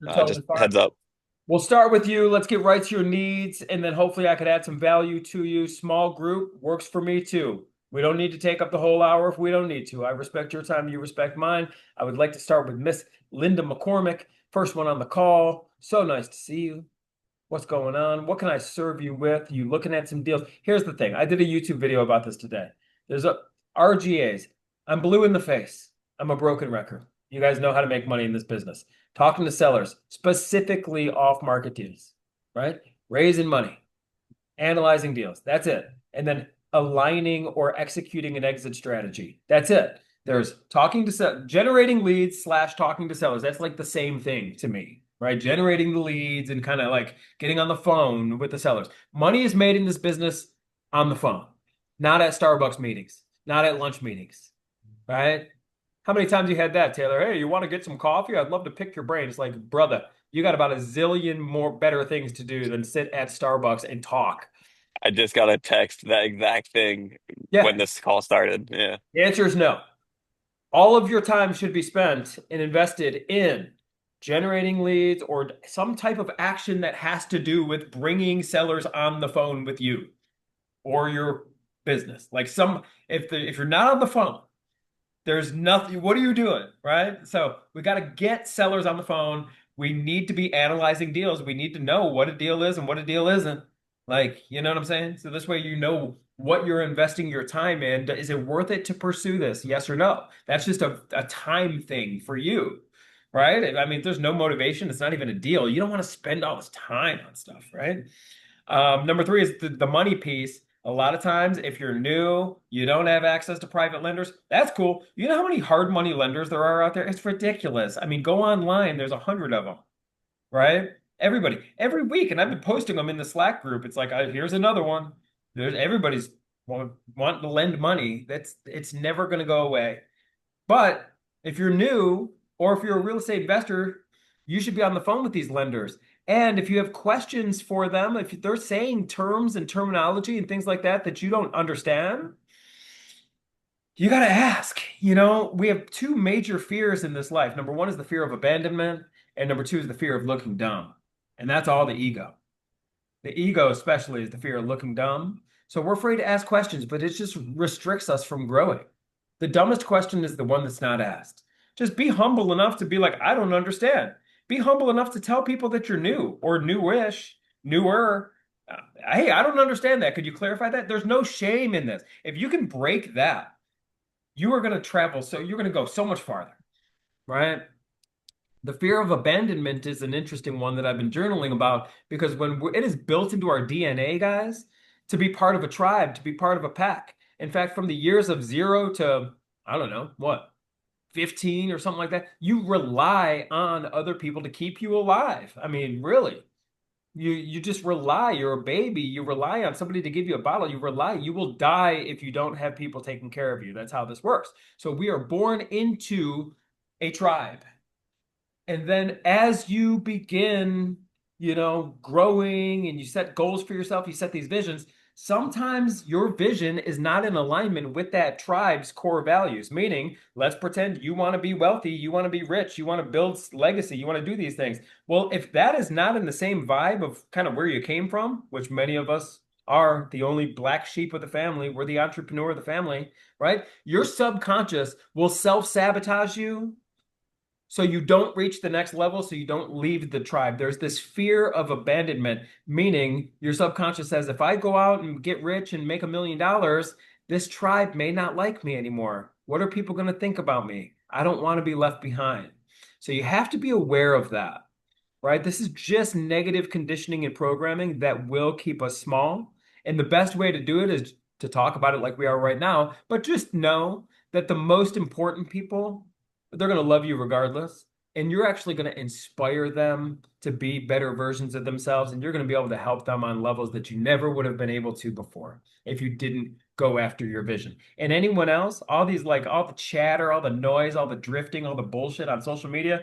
You're totally Just fine. heads up. We'll start with you. Let's get right to your needs, and then hopefully I could add some value to you. Small group works for me too. We don't need to take up the whole hour if we don't need to. I respect your time, you respect mine. I would like to start with Miss Linda McCormick, first one on the call. So nice to see you. What's going on? What can I serve you with? You looking at some deals? Here's the thing. I did a YouTube video about this today. There's a RGAs. I'm blue in the face. I'm a broken record. You guys know how to make money in this business. Talking to sellers, specifically off-market deals, right? Raising money, analyzing deals. That's it. And then aligning or executing an exit strategy. That's it. There's talking to generating leads slash talking to sellers. That's like the same thing to me, right? Generating the leads and kind of like getting on the phone with the sellers. Money is made in this business on the phone, not at Starbucks meetings, not at lunch meetings, right? How many times you had that, Taylor? Hey, you want to get some coffee? I'd love to pick your brain. It's like, brother, you got about a zillion more better things to do than sit at Starbucks and talk. I just got a text that exact thing when Yeah, this call started. Yeah. the answer is no. All of your time should be spent and invested in generating leads or some type of action that has to do with bringing sellers on the phone with you or your business. Like if you're not on the phone, there's nothing. What are you doing? Right? So we got to get sellers on the phone. We need to be analyzing deals. We need to know what a deal is and what a deal isn't. Like, you know what I'm saying? So this way you know what you're investing your time in. Is it worth it to pursue this? Yes or no? That's just a time thing for you, right? I mean, if there's no motivation, it's not even a deal. You don't want to spend all this time on stuff, right? Number three is the money piece. A lot of times, if you're new, you don't have access to private lenders. That's cool. You know how many hard money lenders there are out there? It's ridiculous. I mean, go online. There's 100 of them, right? Everybody, every week, and I've been posting them in the Slack group. It's like, here's another one. There's everybody's wanting to lend money. It's never going to go away. But if you're new or if you're a real estate investor, you should be on the phone with these lenders. And if you have questions for them, if they're saying terms and terminology and things like that that you don't understand, you got to ask. You know, we have two major fears in this life. Number one is the fear of abandonment, and number two is the fear of looking dumb. And that's all the ego. The ego, especially, is the fear of looking dumb. So we're afraid to ask questions, but it just restricts us from growing. The dumbest question is the one that's not asked. Just be humble enough to be like, I don't understand. Be humble enough to tell people that you're new or newish, newer. Hey, I don't understand that. Could you clarify that? There's no shame in this. If you can break that, you are going to travel. So you're going to go so much farther, right? The fear of abandonment is an interesting one that I've been journaling about because it is built into our DNA, guys, to be part of a tribe, to be part of a pack. In fact, from the years of zero to, I don't know, what, 15 or something like that, you rely on other people to keep you alive. I mean, really. You just rely. You're a baby. You rely on somebody to give you a bottle. You rely. You will die if you don't have people taking care of you. That's how this works. So we are born into a tribe. And then as you begin, growing and you set goals for yourself, you set these visions, sometimes your vision is not in alignment with that tribe's core values. Meaning, let's pretend you want to be wealthy, you want to be rich, you want to build legacy, you want to do these things. Well, if that is not in the same vibe of kind of where you came from, which many of us are the only black sheep of the family, we're the entrepreneur of the family, right? Your subconscious will self-sabotage you so you don't reach the next level, so you don't leave the tribe. There's this fear of abandonment, meaning your subconscious says, if I go out and get rich and make $1 million, this tribe may not like me anymore. What are people going to think about me? I don't want to be left behind. So you have to be aware of that, right? This is just negative conditioning and programming that will keep us small. And the best way to do it is to talk about it like we are right now, but just know that the most important people, they're going to love you regardless. And you're actually going to inspire them to be better versions of themselves. And you're going to be able to help them on levels that you never would have been able to before if you didn't go after your vision. And anyone else, all these, like all the chatter, all the noise, all the drifting, all the bullshit on social media,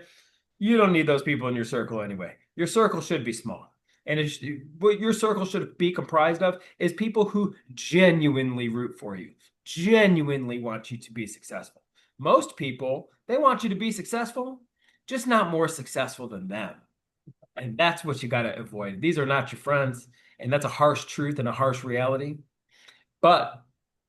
you don't need those people in your circle anyway. Your circle should be small. And what your circle should be comprised of is people who genuinely root for you, genuinely want you to be successful. Most people, they want you to be successful just not more successful than them. And that's what you got to avoid. These are not your friends. And that's a harsh truth and a harsh reality. But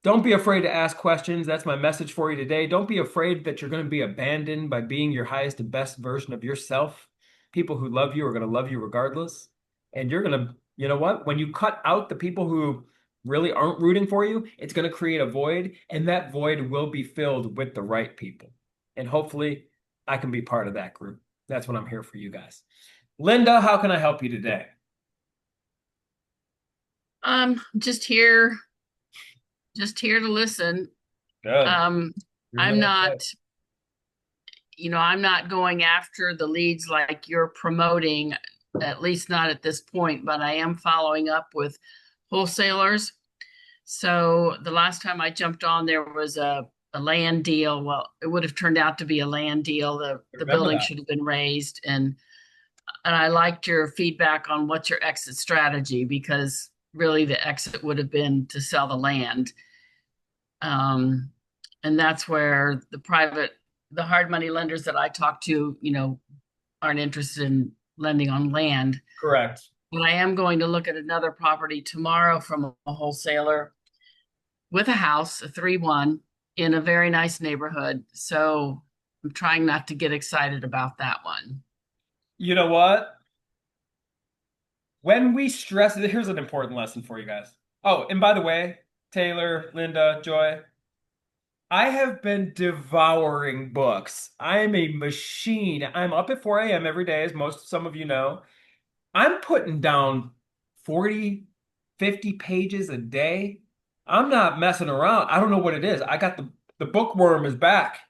don't be afraid to ask questions. That's my message for you today. Don't be afraid that you're going to be abandoned by being your highest and best version of yourself. People who love you are going to love you regardless. And you're going to, you know what? When you cut out the people who really aren't rooting for you, it's going to create a void, and that void will be filled with the right people. And hopefully, I can be part of that group. That's what I'm here for you guys. Linda, how can I help you today? Just here to listen. Good. Um, You're in the I'm right not, place. I'm not going after the leads like you're promoting, at least not at this point, but I am following up with wholesalers. So the last time I jumped on, there was a land deal. Well, it would have turned out to be a land deal. I The remember building that. should have been raised, and I liked your feedback on what's your exit strategy, because really the exit would have been to sell the land. Um, and that's where the hard money lenders that I talk to, aren't interested in lending on land. Correct. But I am going to look at another property tomorrow from a wholesaler with a house, a 3-1 in a very nice neighborhood. So I'm trying not to get excited about that one. You know what? When we stress, here's an important lesson for you guys. Oh, and by the way, Taylor, Linda, Joy, I have been devouring books. I am a machine. I'm up at 4 a.m. every day, as some of you know. I'm putting down 40, 50 pages a day. I'm not messing around. I don't know what it is. I got the bookworm is back,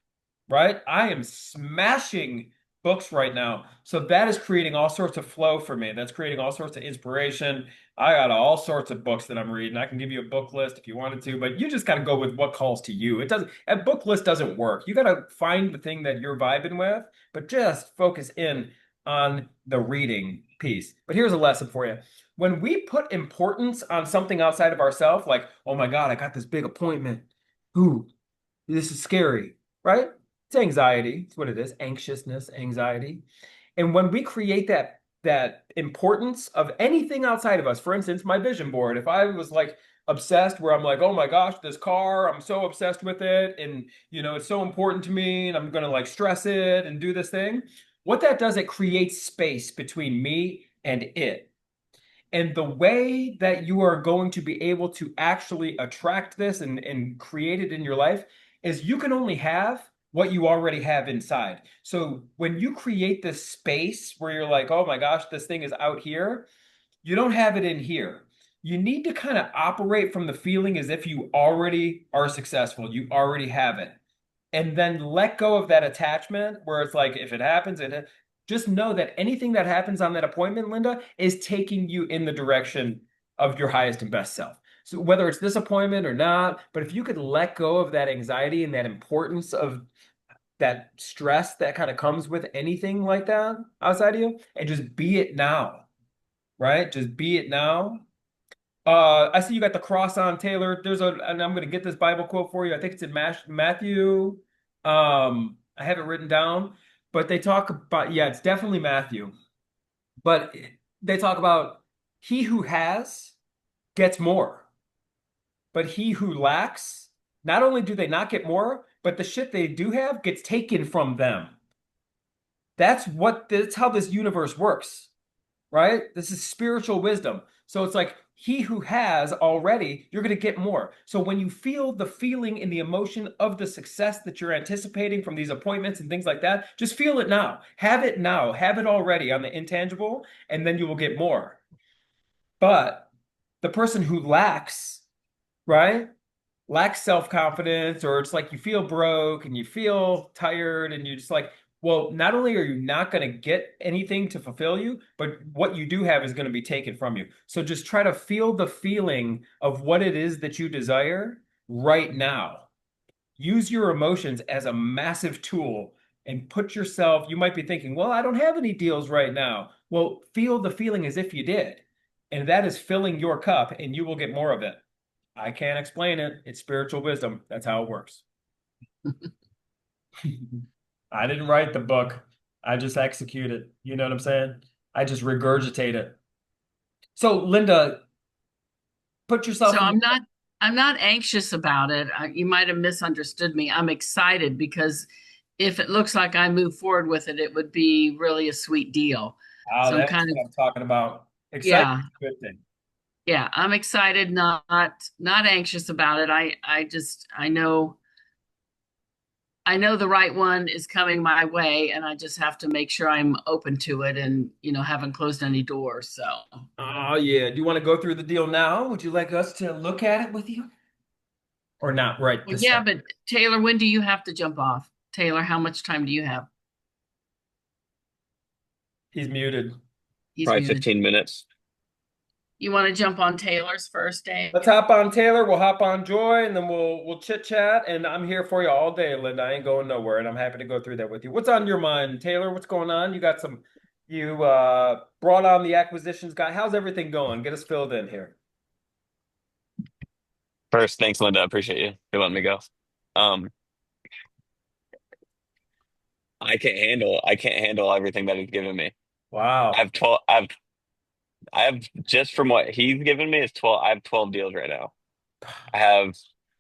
right? I am smashing books right now. So that is creating all sorts of flow for me. That's creating all sorts of inspiration. I got all sorts of books that I'm reading. I can give you a book list if you wanted to, but you just got to go with what calls to you. It doesn't, a book list doesn't work. You got to find the thing that you're vibing with, but just focus in on the reading piece. But here's a lesson for you. When we put importance on something outside of ourselves, like, oh my God, I got this big appointment. Ooh, this is scary, right? It's anxiety. It's what it is. Anxiousness, anxiety. And when we create that importance of anything outside of us, for instance, my vision board, if I was like obsessed where I'm like, oh my gosh, this car, I'm so obsessed with it, and it's so important to me, and I'm gonna like stress it and do this thing. What that does, it creates space between me and it. And the way that you are going to be able to actually attract this and create it in your life is you can only have what you already have inside. So when you create this space where you're like, oh my gosh, this thing is out here, you don't have it in here. You need to kind of operate from the feeling as if you already are successful, you already have it, and then let go of that attachment where it's like if it happens just know that anything that happens on that appointment, Linda, is taking you in the direction of your highest and best self. So whether it's this appointment or not, but if you could let go of that anxiety and that importance of that stress that kind of comes with anything like that outside of you and just be it now, right? Just be it now. I see you got the cross on, Taylor. And I'm going to get this Bible quote for you. I think it's in Matthew. I have it written down, but they talk about, yeah, it's definitely Matthew. But they talk about he who has gets more, but he who lacks, not only do they not get more, but the shit they do have gets taken from them. That's how this universe works, right? This is spiritual wisdom. So it's like he who has already, you're going to get more. So when you feel the feeling and the emotion of the success that you're anticipating from these appointments and things like that, just feel it now. Have it now. Have it already on the intangible, and then you will get more. But the person who lacks, right? Lacks self-confidence, or it's like you feel broke and you feel tired and you just like, well, not only are you not going to get anything to fulfill you, but what you do have is going to be taken from you. So just try to feel the feeling of what it is that you desire right now. Use your emotions as a massive tool and put yourself, you might be thinking, well, I don't have any deals right now. Well, feel the feeling as if you did. And that is filling your cup and you will get more of it. I can't explain it. It's spiritual wisdom. That's how it works. I didn't write the book. I just execute it. You know what I'm saying? I just regurgitate it. So, Linda, put So yourself in the. I'm not anxious about it. You might have misunderstood me. I'm excited because if it looks like I move forward with it, it would be really a sweet deal. Oh, So I'm that's kind of, what I'm talking about. Excitement yeah, is a good thing. yeah, I'm excited, not anxious about it. I just I know the right one is coming my way, and I just have to make sure I'm open to it and, haven't closed any doors. So, Oh, yeah. Do you want to go through the deal now? Would you like us to look at it with you? Or not right well, this yeah, second? but Taylor, when do you have to jump off? Taylor, how much time do you have? He's muted. He's Probably muted. 15 minutes. You want to jump on Taylor's first, Dave? Let's hop on Taylor. We'll hop on Joy, and then we'll chit chat. And I'm here for you all day, Linda. I ain't going nowhere, and I'm happy to go through that with you. What's on your mind, Taylor? What's going on? You got some. You brought on the acquisitions guy. How's everything going? Get us filled in here. First, thanks, Linda. I appreciate you for letting me go. Um, I can't handle everything that he's given me. I Wow. have 12, I have just from what he's given me is 12. I have 12 deals right now. I have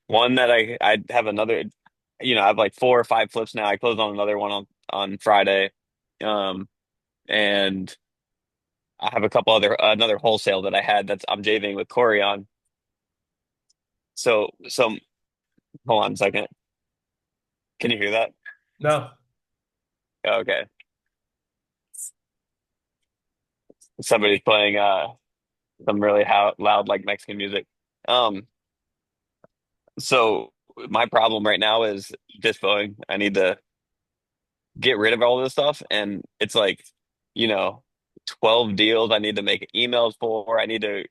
one that I have another, I have like 4 or 5 flips now. I closed on another one on Friday. And I have a couple another wholesale that I had I'm JVing with Corey on. So hold on a second. Can you hear that? No. Okay. Somebody's playing some really loud like Mexican music. Um, so my problem right now is dispoing. I need to get rid of all this stuff, and it's like, you know, 12 deals I need to make emails for. I need to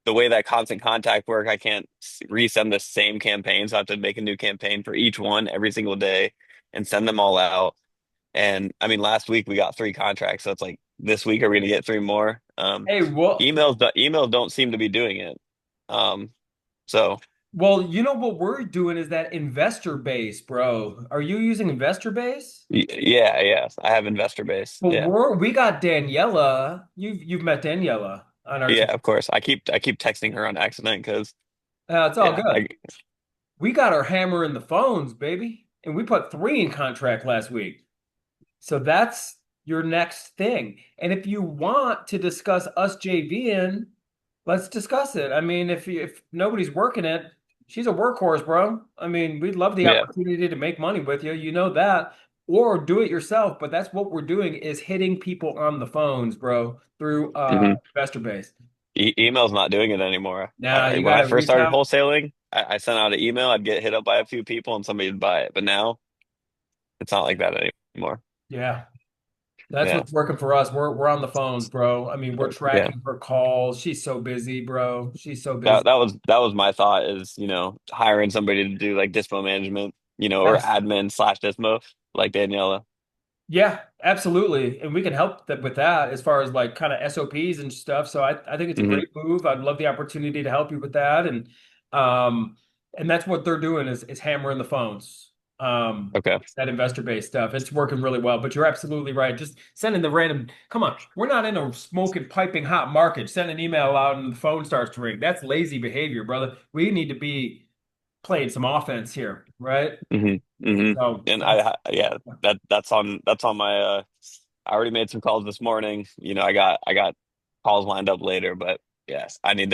the way that constant contact work, I can't resend the same campaign, so I have to make a new campaign for each one every single day and send them all out. And I mean, last week we got 3 contracts, so it's like this week are we going to get 3 more? Hey, Emails don't seem to be doing it. Um, so well, you know what we're doing is that investor base, bro. Are you using investor base? yeah, yeah, I have investor base. Well, Yeah, we got Daniela. You've met Daniela on our team. yeah, of course. I keep texting her on accident because It's all yeah, good. We got our hammer in the phones, baby. And we put three in contract last week. So that's your next thing. And if you want to discuss us JVing, let's discuss it. I mean, if nobody's working it, she's a workhorse, bro. I mean, we'd love the yeah. opportunity to make money with you. You know that. Or do it yourself. But that's what we're doing is hitting people on the phones, bro, through hmm investor base. Email's not doing it anymore. Now you When got I to first reach started out. wholesaling, I sent out an email. I'd get hit up by a few people and somebody would buy it. But now it's not like that anymore. Yeah. That's Yeah, what's working for us. We're on the phones, bro. I mean, we're yeah. tracking her calls. She's so busy, bro. She's so That busy. that was my thought is hiring somebody to do like dispo management, or Abs- admin slash dispo like Daniela. Yeah, absolutely. And we can help with that as far as like kind of SOPs and stuff. So I think it's a hmm great move. I'd love the opportunity to help you with that. Um and that's what they're doing is hammering the phones. Okay. That investor based stuff. It's working really well. But you're absolutely right. Just sending the random, come on, we're not in a smoking, piping hot market. Send an email out and the phone starts to ring. That's lazy behavior, brother. We need to be playing some offense here, right? hmm hmm So And that's yeah, that's on my I already made some calls this morning. I got calls lined up later, but yes, I need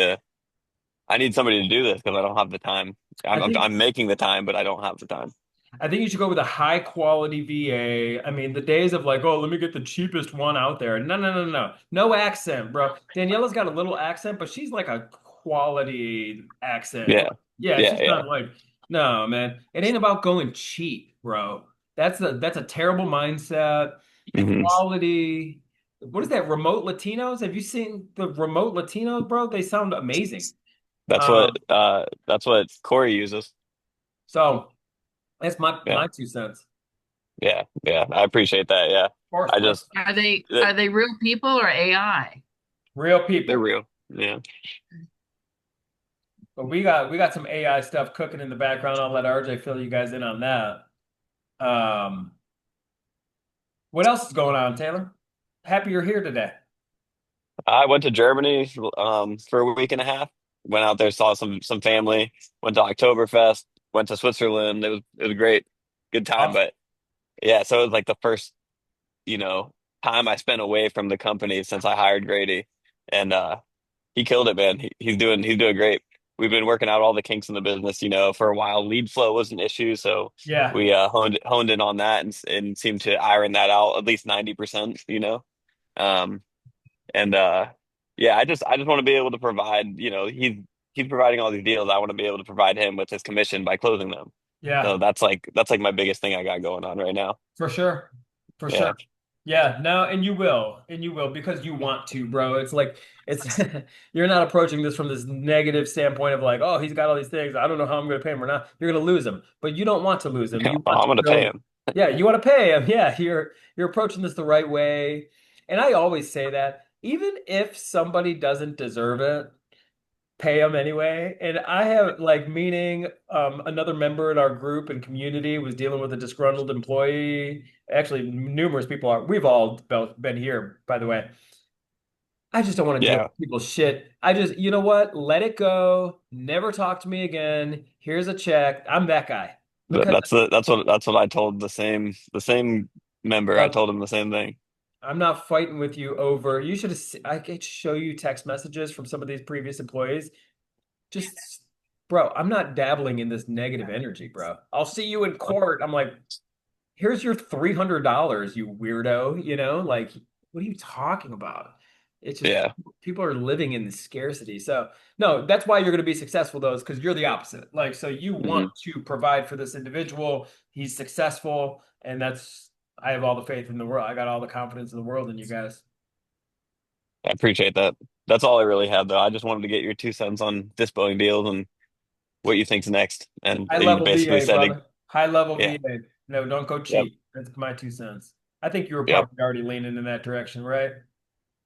somebody to do this because I don't have the time. I think I'm making the time, but I don't have the time. I think you should go with a high quality VA. I mean, the days of like, oh, let me get the cheapest one out there. No, no, no, no. No accent, bro. Daniela's got a little accent, but she's like a quality accent. Yeah. Like, yeah, Yeah, she's yeah. not like, no, man. It ain't about going cheap, bro. That's a terrible mindset. hmm Quality. What is that? Remote Latinos? Have you seen the remote Latinos, bro? They sound amazing. Um, That's what Corey uses. so that's Yeah. my 2 cents. Yeah. Yeah. I appreciate that. Yeah. Of course, I bro. just Are they real people or AI? Real they're people. real. Yeah. But we got some AI stuff cooking in the background. I'll let RJ fill you guys in on that. Um, What else is going on, Taylor? Happy you're here today. I went to Germany for a week and a half. Went out there, saw some family. Went to Oktoberfest. Went to Switzerland. It was great, good time. Awesome. But yeah, so it was like the first time I spent away from the company since I hired Grady, and he killed it, man. He's doing great. We've been working out all the kinks in the business, for a while. Lead flow was an issue, so Yeah, we honed in on that and seemed to iron that out at least 90%. Um, and yeah, I just want to be able to provide. He's providing all these deals. I want to be able to provide him with his commission by closing them. yeah, So that's like my biggest thing I got going on right now. for sure. For Yeah, sure. Yeah, no, and you will because you want to, bro. It's like it's you're not approaching this from this negative standpoint of like, oh, he's got all these things. I don't know how I'm going to pay him or not. You're going to lose him, but you don't want to lose him. You want I'm to gonna pay build. him. Yeah, you want to pay him. Yeah, you're approaching this the right way. And I always say that even if somebody doesn't deserve it, pay them anyway. And I have like meaning another member in our group and community was dealing with a disgruntled employee. Actually, numerous people are. We've all been here, by the way. I just don't want to deal Yeah, with people's shit. I just, you know what? Let it go. Never talk to me again. Here's a check. I'm that guy because that's what I told the same member. I bro, told him the same thing. I'm not fighting with you over. You should have. I could show you text messages from some of these previous employees. Just, bro, I'm not dabbling in this negative energy, bro. I'll see you in court. I'm like, here's your $300, you weirdo. Like, what are you talking about? It's just Yeah. people are living in the scarcity. So, no, that's why you're going to be successful, though, is because you're the opposite. Like, so you want Hmm. to provide for this individual. He's successful, and I have all the faith in the world. I got all the confidence in the world in you guys. I appreciate that. That's all I really had, though. I just wanted to get your 2 cents on disposing deals and what you think's next. And High you level basically VA, said, brother. High level yeah, VA. No, don't go yep, cheap. That's my 2 cents. I think you were yep. probably already leaning in that direction, right?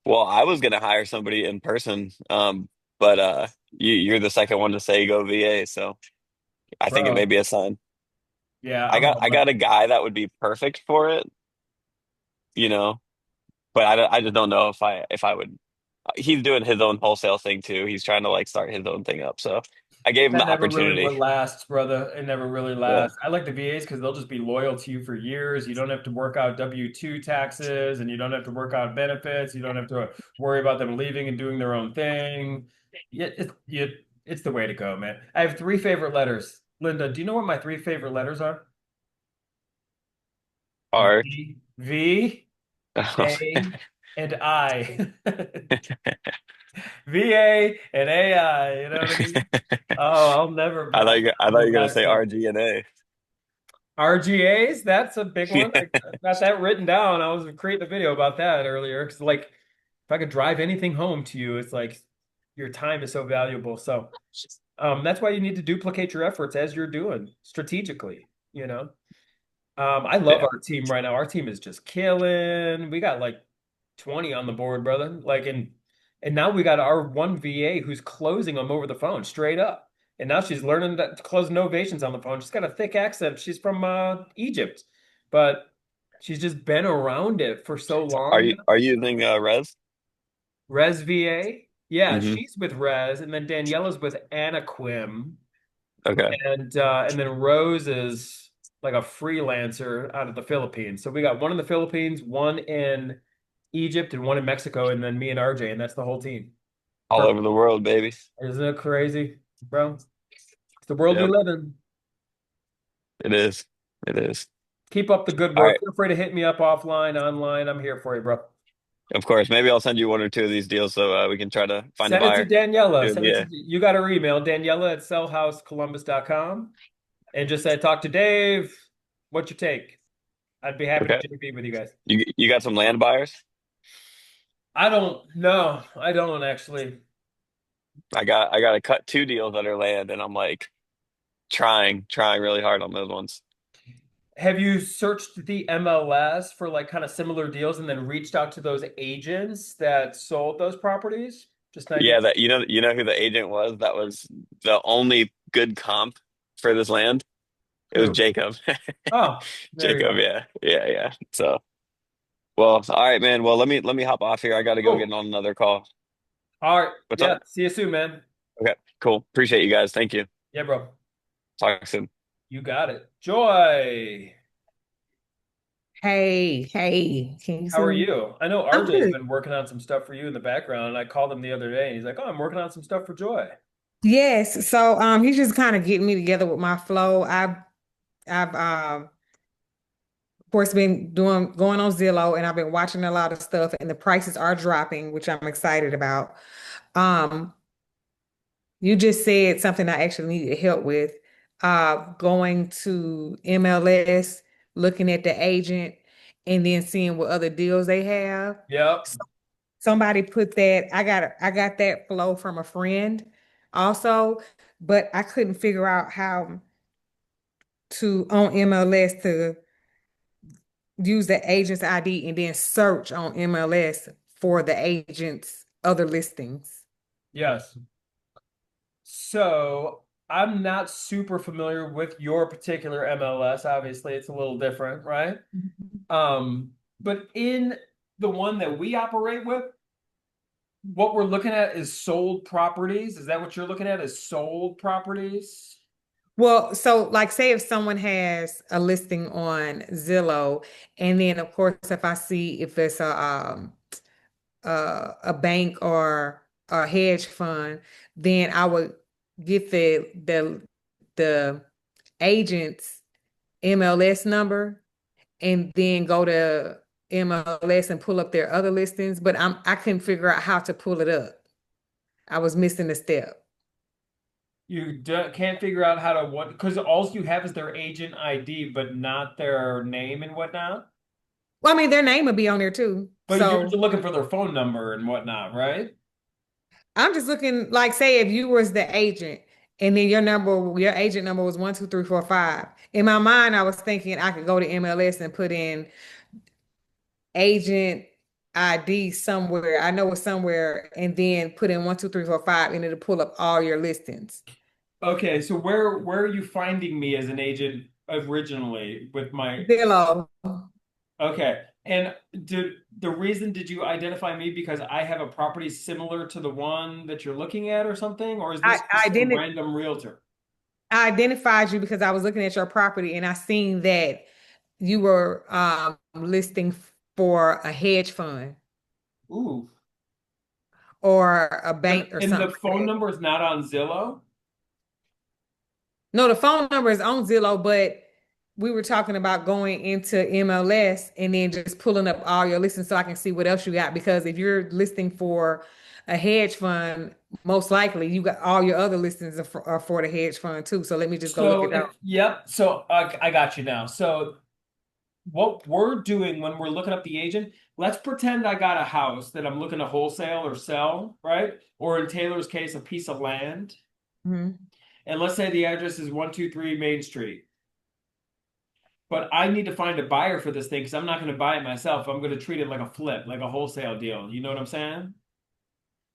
Well, I was gonna hire somebody in person, but you're the second one to say go VA, so I think it may Bro. be a sign. Yeah, I I'm got all I got about a guy that would be perfect for it, you know, but I just don't know if I would. He's doing his own wholesale thing too. He's trying to like start his own thing up, so I gave him that the never really opportunity. what lasts, brother. It never really Yeah, lasts. I like the VAs because they'll just be loyal to you for years. You don't have to work out W-2 taxes and you don't have to work out benefits. You don't have to worry about them leaving and doing their own thing. It's the way to go, man. I have three favorite letters. Linda, do you know what my three favorite letters are? or V, A, and I. VA and AI, you know what I mean? Oh, I I'll thought go you were gonna back say to RGNA. RGAs. That's a big one. Yeah. I got that written down. I was creating a video about that earlier because, like, if I could drive anything home to you, it's like your time is so valuable. So, that's why you need to duplicate your efforts as you're doing strategically, you know? I love Yeah. our team right now. Our team is just killing. We got like 20 on the board, brother. And now we got our one VA who's closing them over the phone straight up. And now she's learning to close novations on the phone. She's got a thick accent. She's from Egypt, but she's just been around it for so Are long you now. are you using Res? Res VA. Yeah, Hmm. she's with Res, and then Daniela's with Anaquim. Okay. And then Rose is like a freelancer out of the Philippines. So we got one in the Philippines, one in Egypt, and one in Mexico, and then me and RJ, and that's the whole team. All Perfect. over the world, baby. Isn't it crazy, bro? It's the world we Yep. live in. It is. It is. Keep up the good All work. right. Feel free to hit me up offline, online. I'm here for you, bro. Of course. Maybe I'll send you one or two of these deals so we can try to find a Send it to buyer. Daniela. Do a Send it to VA. you got her email, Daniela at sellhousecolumbus.com. And just say, talk to Dave. What's your take? I'd be happy to Okay. JV with you guys. You got some land buyers? I don't know. I don't actually. I got to cut 2 deals that are land, and I'm like trying really hard on those ones. Have you searched the MLS for like kind of similar deals and then reached out to those agents that sold those properties? Just an idea. Yeah, that you know who the agent was that was the only good comp for this land? It was Who? Jacob. Oh, there you Jacob, go. yeah. Yeah, yeah. So. Well, all right, man. Well, let me hop off here. I got to go get Oh, on another call. all right. What's Yeah. up? See you soon, man. Okay, cool. Appreciate you guys. Thank you. Yeah, bro. Talk soon. You got it. Joy, Hey, hey, can you how see are me? you? I know I'm RJ's good. been working on some stuff for you in the background, and I called him the other day, and he's like, "Oh, I'm working on some stuff for Joy." Yes, so he's just kind of getting me together with my flow. I've of course been doing going on Zillow and I've been watching a lot of stuff and the prices are dropping, which I'm excited about. Um, you just said something I actually needed help with. Going to MLS, looking at the agent, and then seeing what other deals they have. Yep. Somebody put that, I got that flow from a friend also, but I couldn't figure out how to on MLS to use the agent's ID and then search on MLS for the agent's other listings. Yes. So I'm not super familiar with your particular MLS. Obviously, it's a little different, right? Mhm. But in the one that we operate with, what we're looking at is sold properties. Is that what you're looking at? Is sold properties? Well, so like say if someone has a listing on Zillow, and then of course if I see if it's a bank or a hedge fund, then I would get the agent's MLS number and then go to MLS and pull up their other listings. But I couldn't figure out how to pull it up. I was missing a step. Can't figure out how to what because all you have is their agent ID, but not their name and whatnot. Well, I mean, their name would be on there too. But you're So just looking for their phone number and whatnot, right? I'm just looking like say if you was the agent and then your agent number was 12345. In my mind, I was thinking I could go to MLS and put in agent ID somewhere. I know it's somewhere, and then put in 12345 and it'll pull up all your listings. Okay, so where are you finding me as an agent originally with my Zillow. okay. And the reason did you identify me because I have a property similar to the one that you're looking at or something? Or is I, this I just some didn't random realtor? I identified you because I was looking at your property and I seen that you were listing for a hedge fund Ooh. or a bank or And the something like phone that. number is not on Zillow? No, the phone number is on Zillow, but we were talking about going into MLS and then just pulling up all your listings so I can see what else you got. Because if you're listing for a hedge fund, most likely you got all your other listings are for the hedge fund too. So let me just go look So it up. yep. So I got you now. So what we're doing when we're looking up the agent, let's pretend I got a house that I'm looking to wholesale or sell, right? Or in Taylor's case, a piece of land. Mhm. And let's say the address is 123 Main Street. But I need to find a buyer for this thing because I'm not going to buy it myself. I'm going to treat it like a flip, like a wholesale deal. You know what I'm saying?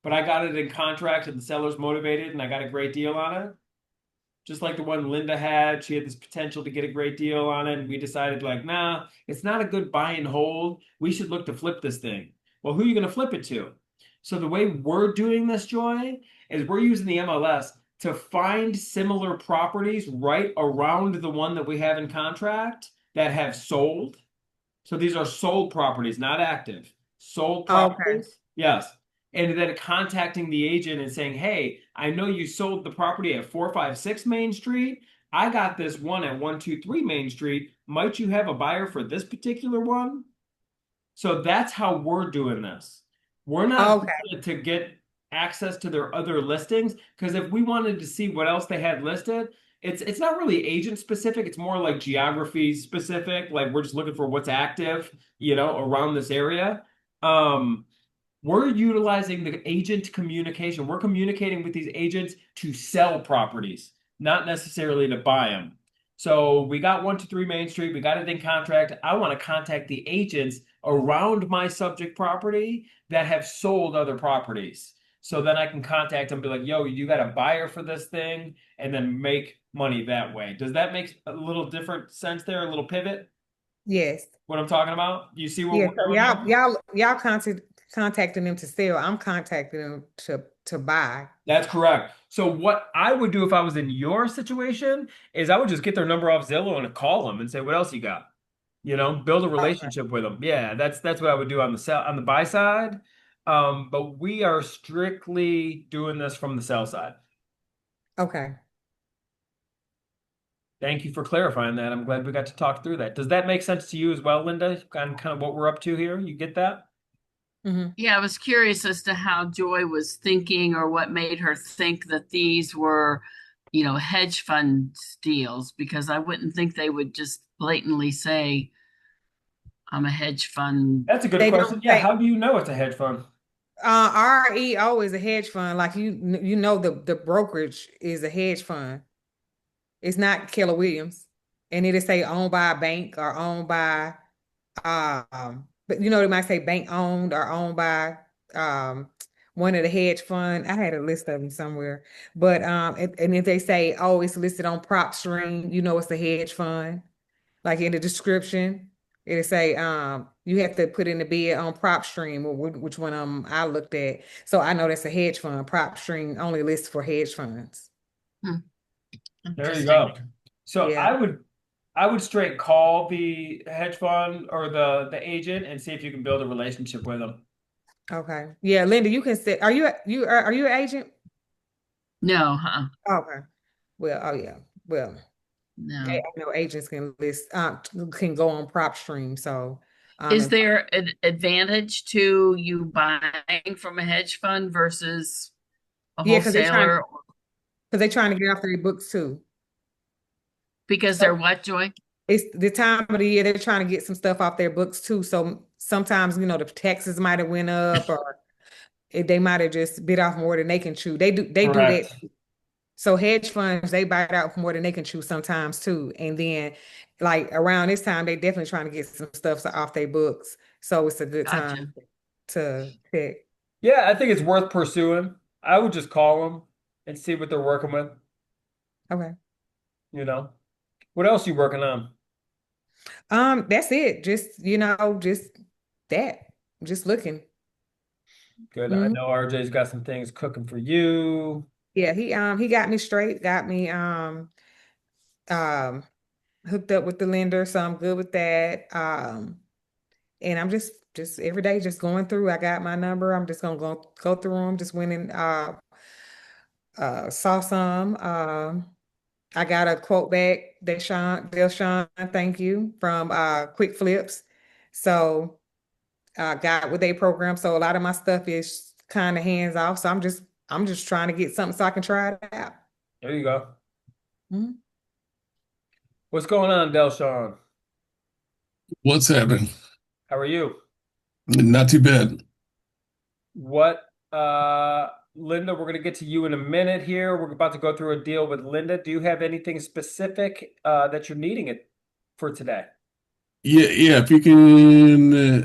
But I got it in contract and the seller's motivated and I got a great deal on it. Just like the one Linda had, she had this potential to get a great deal on it. And we decided, like, nah, it's not a good buy and hold. We should look to flip this thing. Well, who are you going to flip it to? So the way we're doing this, Joy, is we're using the MLS to find similar properties right around the one that we have in contract that have sold. So these are sold properties, not active. Sold Okay. properties? Yes. And then contacting the agent and saying, hey, I know you sold the property at 456 Main Street. I got this one at 123 Main Street. Might you have a buyer for this particular one? So that's how we're doing this. We're not Okay. doing it to get access to their other listings because if we wanted to see what else they had listed, it's not really agent specific. It's more like geography specific. Like we're just looking for what's active, around this area. Um, we're utilizing the agent communication. We're communicating with these agents to sell properties, not necessarily to buy them. So we got 123 Main Street. We got it in contract. I want to contact the agents around my subject property that have sold other properties. So then I can contact them, and be like, yo, you got a buyer for this thing, and then make money that way. Does that make a little different sense there? A little pivot? Yes. What I'm talking about? You see what Yeah. we're So doing here? y'all contacting them to sell. I'm contacting them to buy. That's correct. So what I would do if I was in your situation is I would just get their number off Zillow and call them and say, "What else you got?" Build a Okay. relationship with them. Yeah, that's what I would do on the sell on the buy side. But we are strictly doing this from the sell side. Okay. Thank you for clarifying that. I'm glad we got to talk through that. Does that make sense to you as well, Linda? Kind of what we're up to here. You get that? Hmm. Yeah, I was curious as to how Joy was thinking or what made her think that these were, hedge fund deals, because I wouldn't think they would just blatantly say, I'm a hedge fund. That's a good They don't question. Yeah, say how do you know it's a hedge fund? REO is a hedge fund. Like the brokerage is a hedge fund. It's not Keller Williams, and it'll say owned by a bank or owned by but they might say bank owned or owned by um one of the hedge fund. I had a list of them somewhere, but and if they say, oh, it's listed on prop stream, it's a hedge fund. Like in the description, it'll say you have to put in the bid on prop stream or which one I looked at. So I know that's a hedge fund. Prop stream only lists for hedge funds. Hmm, There you interesting. go. So Yeah. I would straight call the hedge fund or the agent and see if you can build a relationship with them. Okay. Yeah, Linda, you can say, are you an agent? No, huh? Okay. Well, oh yeah. Well, No. I know agents can go on prop stream. So Is if there an advantage to you buying from a hedge fund versus a yeah, wholesaler? because they're trying to get off their books too. Because they're So what, Joy? It's the time of the year they're trying to get some stuff off their books too. So sometimes, the taxes might have went up or they might have just bit off more than they can chew. They do that. correct. So hedge funds, they bite out more than they can chew sometimes too. And then like around this time, they definitely trying to get some stuff off their books. So it's a good time Gotcha. to pick. Yeah, I think it's worth pursuing. I would just call them and see what they're working with, Okay. you know. What else you working on? That's it. Just that. Just looking. Good. I Mhm. know RJ's got some things cooking for you. Yeah, he got me straight, got me um hooked up with the lender, so I'm good with that. And I'm just every day just going through. I got my number. I'm just gonna go through them. Just went and saw some. I got a quote back, Delsean, thank you, from Quick Flips. So got with a program. So a lot of my stuff is kind of hands off. So I'm just trying to get something so I can try it out. There you go. Mhm. What's going on, Delsean? What's happening? How are you? Not too bad. What, Linda, we're going to get to you in a minute here. We're about to go through a deal with Linda. Do you have anything specific that you're needing it for today? Yeah, yeah. If you can,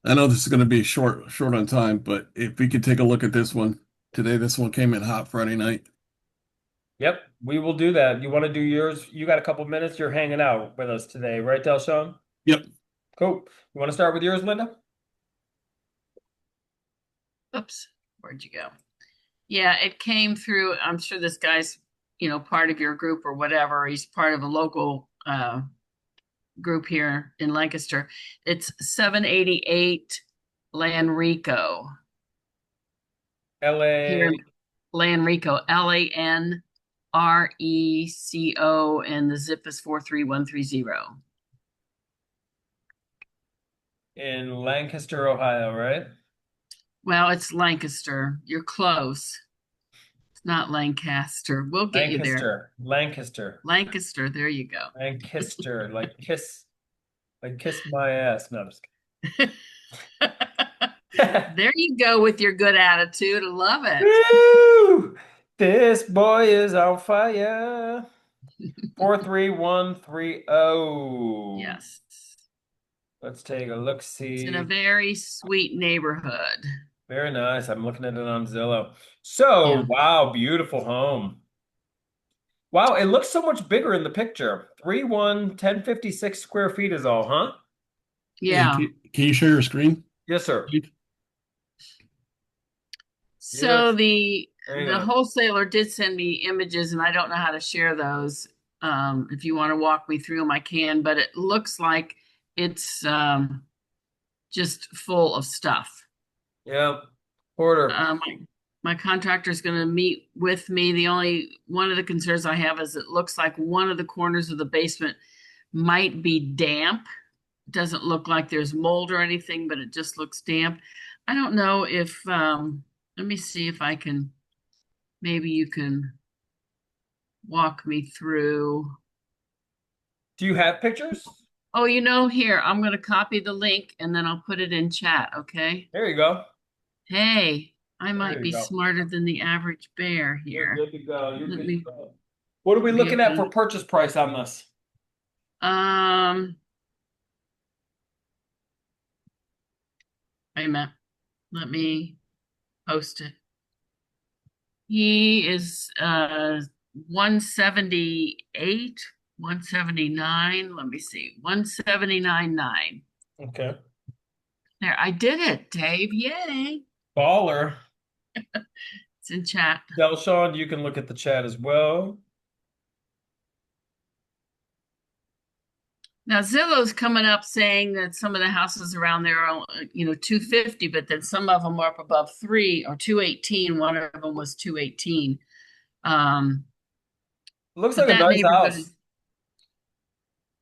I know this is going to be short on time, but if we could take a look at this one today, this one came in hot Friday night. Yep, we will do that. You want to do yours? You got a couple minutes. You're hanging out with us today, right, Delsean? Yep. Cool. You want to start with yours, Linda? Oops, where'd you go? Yeah, it came through. I'm sure this guy's, part of your group or whatever. He's part of a local group here in Lancaster. It's 788 Lanrico here LA in Lanrico, Lanreco, and the zip is 43130. in Lancaster, Ohio, right? Well, it's Lancaster. You're close. It's not Lancaster. We'll get you there. Lancaster, Lancaster, there you go. Lancaster, like kiss my ass. No, I'm just kidding. There you go with your good attitude. I love it. Woo! This boy is on fire. 43130. Yes. Let's take a look, It's in a see. very sweet neighborhood. Very nice. I'm looking at it on Zillow. So, Yeah. wow, beautiful home. Wow, it looks so much bigger in the picture. 1056 square feet is all, huh? Hey, Yeah. can you share your screen? Yes, sir. So Yes. Hang the on. wholesaler did send me images, and I don't know how to share those. If you want to walk me through them, I can, but it looks like it's just full of stuff. Yeah. Porter. My contractor is going to meet with me. The only one of the concerns I have is it looks like one of the corners of the basement might be damp. It doesn't look like there's mold or anything, but it just looks damp. I don't know if, let me see if I can, maybe you can walk me through. Do you have pictures? Oh, here, I'm going to copy the link and then I'll put it in chat, okay? There you go. Hey, I There might you be go. smarter than the average bear You're here. good to go. You're Let good to me go. What are we be looking able at to, for purchase price on this? um, wait a minute. Let me post it. He is 178, 179. Let me see. 179.9. Okay. There, I did it, Dave. Yay. Baller. It's in chat. Delsean, you can look at the chat as well. Now Zillow's coming up saying that some of the houses around there are, 250, but then some of them are up above 3 or 218. One of them was 218. Um, Looks but like a that nice neighborhood house. is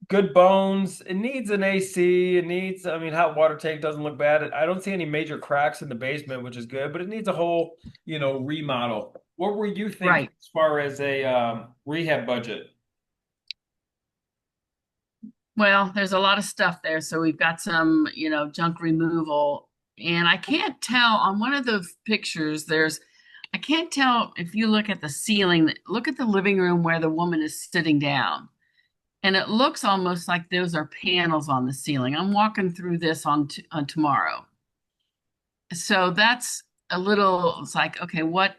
Good bones. It needs an AC. It needs, I mean, hot water tank doesn't look bad. I don't see any major cracks in the basement, which is good, but it needs a whole, remodel. What were you thinking right. as far as a rehab budget? Well, there's a lot of stuff there. So we've got some, junk removal. And I can't tell on one of the pictures, I can't tell if you look at the ceiling, look at the living room where the woman is sitting down. And it looks almost like those are panels on the ceiling. I'm walking through this on tomorrow. So that's it's like, okay, what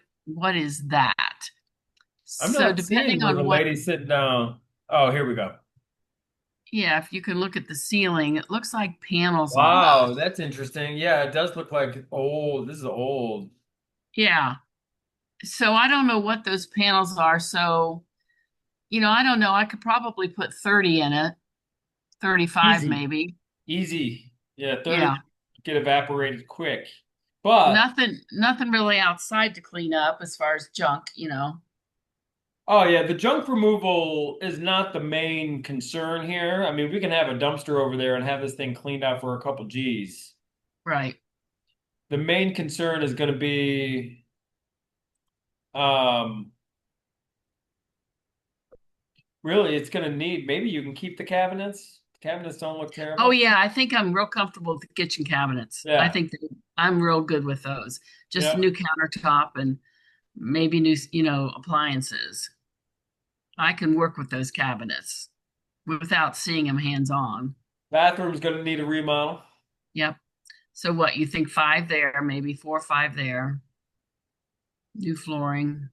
is that? I'm So not seeing depending where the on what, lady sitting down. Oh, here we go. yeah, if you can look at the ceiling, it looks like panels Wow, almost. that's interesting. Yeah, it does look like old. This is old. Yeah. So I don't know what those panels are. So, I don't know. I could probably put 30 in it, 35 Easy. maybe. Easy. Yeah, 30 Yeah. get evaporated quick. But Nothing really outside to clean up as far as junk. oh yeah, the junk removal is not the main concern here. I mean, we can have a dumpster over there and have this thing cleaned out for a couple G's. Right. The main concern is going to be um really it's going to need maybe you can keep the cabinets. The cabinets don't look Oh terrible. yeah, I think I'm real comfortable with the kitchen cabinets. I Yeah. think that I'm real good with those. Just Yeah. new countertop and maybe new, appliances. I can work with those cabinets without seeing them hands on. Bathroom's going to need a remodel. Yep. So what, you think 5 there, maybe 4 or 5 there. New flooring.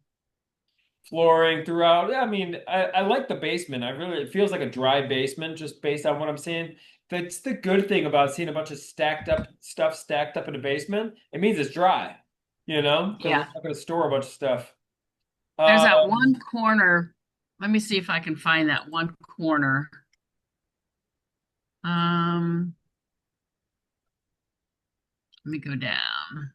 Flooring throughout. Yeah, I mean, I like the basement. It feels like a dry basement just based on what I'm seeing. That's the good thing about seeing a bunch of stacked up stuff stacked up in the basement. It means it's dry, because Yeah. I'm not going to store a bunch of stuff. There's that Um, one corner. Let me see if I can find that one corner. Um, Let me go down.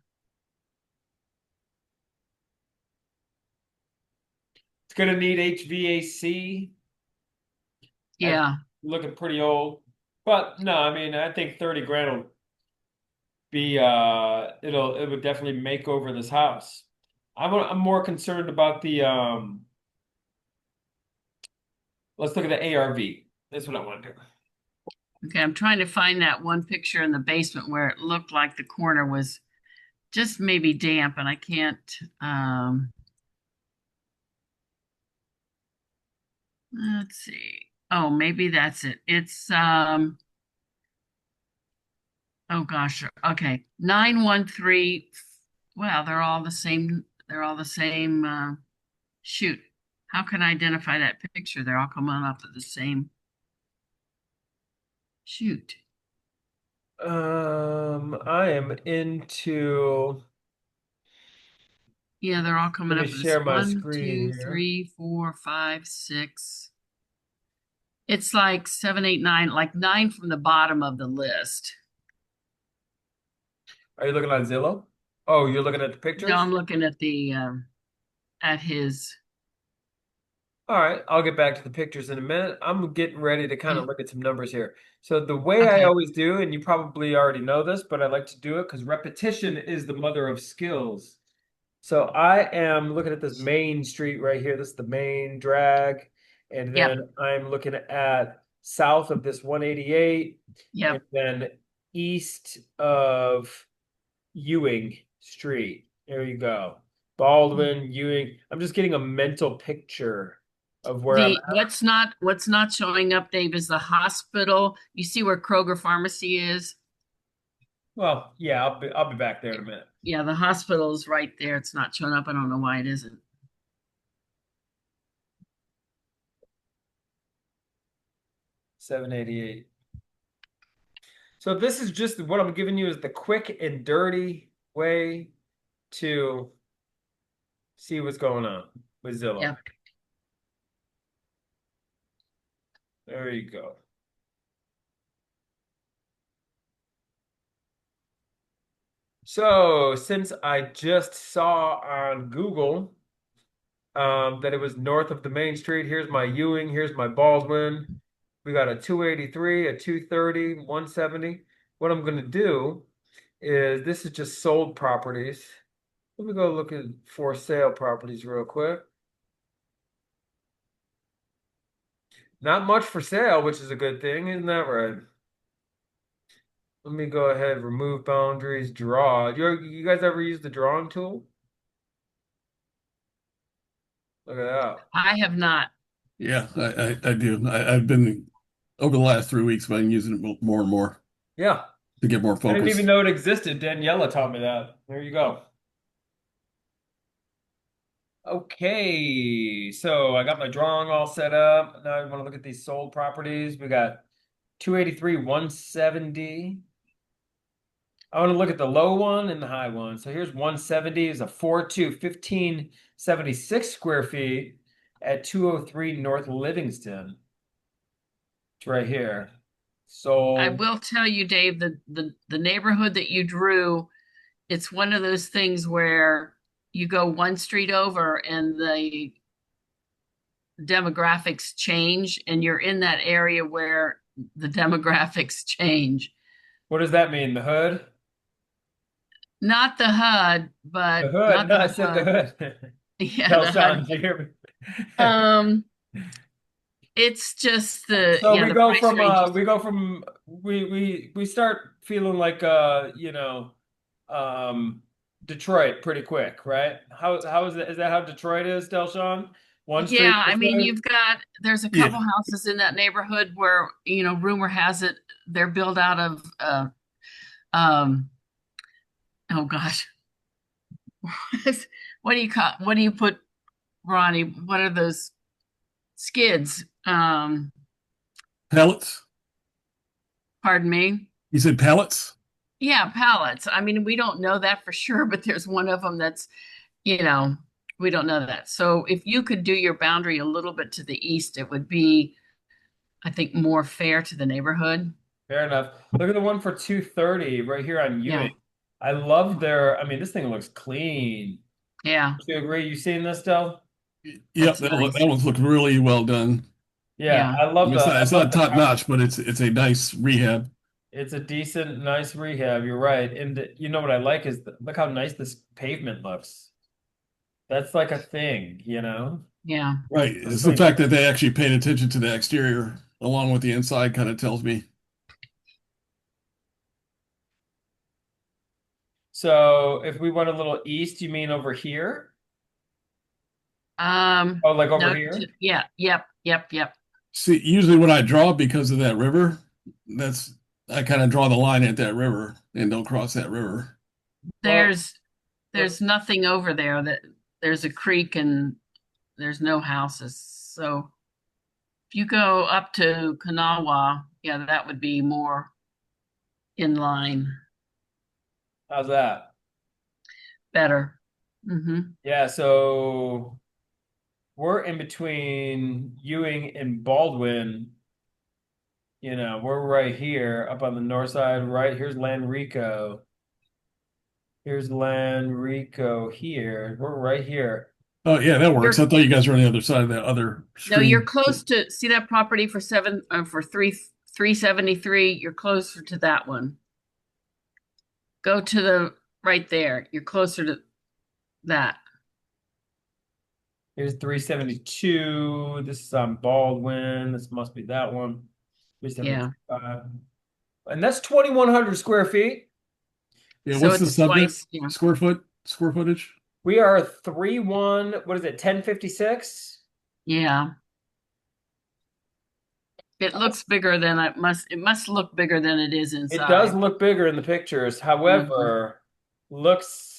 it's going to need HVAC. That's Yeah. looking pretty old. But no, I mean, I think 30 grand will be it would definitely make over this house. I'm more concerned about the let's look at the ARV. That's what I want to do. Okay, I'm trying to find that one picture in the basement where it looked like the corner was just maybe damp and I can't let's see. Oh, maybe that's it. It's oh gosh, okay. 913. Well, they're all the same shoot. How can I identify that picture? They're all coming up at the same. Shoot. I am into. Yeah, they're all coming Let me up at this share my one, screen two, here. three, four, five, six. It's like seven, eight, nine, like nine from the bottom of the list. Are you looking on Zillow? Oh, you're looking at the No, pictures? I'm looking at the at his. All right, I'll get back to the pictures in a minute. I'm getting ready to kind of look at some numbers here. So the way I Okay. always do, and you probably already know this, but I like to do it because repetition is the mother of skills. So I am looking at this main street right here. This is the main drag. And Yep. then I'm looking at south of this 188 and Yep. then east of Ewing Street. There you go. Baldwin, Ewing. I'm just getting a mental picture of where I'm The at. what's not showing up, Dave, is the hospital. You see where Kroger Pharmacy is? Well, yeah, I'll be back there in a minute. Yeah, the hospital is right there. It's not showing up. I don't know why it isn't. 788. So this is just what I'm giving you is the quick and dirty way to see what's going on with Zillow. Yep. There you go. So since I just saw on Google that it was north of the main street, here's my Ewing, here's my Baldwin. We got a 283, a 230, 170. What I'm going to do is this is just sold properties. Let me go look at for sale properties real quick. Not much for sale, which is a good thing, isn't that right? Let me go ahead, remove boundaries, draw. You guys ever use the drawing tool? Look at that. I have not. Yeah, I do. I've been over the last 3 weeks, but I'm using it more and more Yeah. to get more I didn't even focus. know it existed. Daniela taught me that. There you go. Okay, so I got my drawing all set up. Now I want to look at these sold properties. We got 283, 170. I want to look at the low one and the high one. So here's 170 is a 4.2, 1576 square feet at 203 North Livingston. It's right here. I So will tell you, Dave, the neighborhood that you drew, it's one of those things where you go one street over and the demographics change, and you're in that area where the demographics change. what does that mean? The hood? Not the HUD, The but hood? not No, the I said the HUD. hood. Yeah, the Delsean, HUD. did you hear me? Um, it's just So the price ranges. we start feeling like um Detroit pretty quick, right? How is it? Is that how Detroit is, Delsean? One street Yeah, I this mean, way? there's a Yeah, couple houses in that neighborhood where, rumor has it they're built out of um oh gosh. What do you put, Ronnie? What are those skids? pallets. Pardon me. You said pallets? Yeah, pallets. I mean, we don't know that for sure, but there's one of them that's, you know, we don't know that. So if you could do your boundary a little bit to the east, it would be, I think, more fair to the neighborhood. Fair enough. Look at the one for 230 right here on Yeah, Ewing. I love I mean, this thing looks clean. yeah, Do you agree? You seen this, Del? Yep, that's that nice. one's looking really well done. Yeah, Yeah. I mean, I it's love not the top notch, but it's a nice rehab. it's a decent, nice rehab. You're right. And you know what I like is look how nice this pavement looks. That's like a thing, you know? Yeah. Right. Looks It's the clean. fact that they actually paid attention to the exterior along with the inside kind of tells me. So if we went a little east, you mean over here? Oh, like over No, here? yeah, yep, yep, yep. See, usually when I draw because of that river, that's I kind of draw the line at that river and don't cross that river. Well, There's there's nothing over there that there's a creek and there's no houses. So if you go up to Kanawha, yeah, that would be more in line, How's that? better. Hmm. Yeah, so we're in between Ewing and Baldwin. We're right here up on the north side, right? Here's Lanrico. Here's Lanrico here. We're right here. Oh yeah, that works. You're I thought you guys were on the other side of that other no, you're stream. close to see that property for three 73. You're closer to that one. Go to the right there. You're closer to that. Here's 372. This is on Baldwin. This must be that one. Yeah. 375. And that's 2,100 square feet. Yeah, So what's the it's subject? twice. Yeah. Square footage? We are 3-1. What is it? 1056? Yeah. It looks bigger than it must look bigger than it is It does inside. look bigger in the pictures. Mhm. However, looks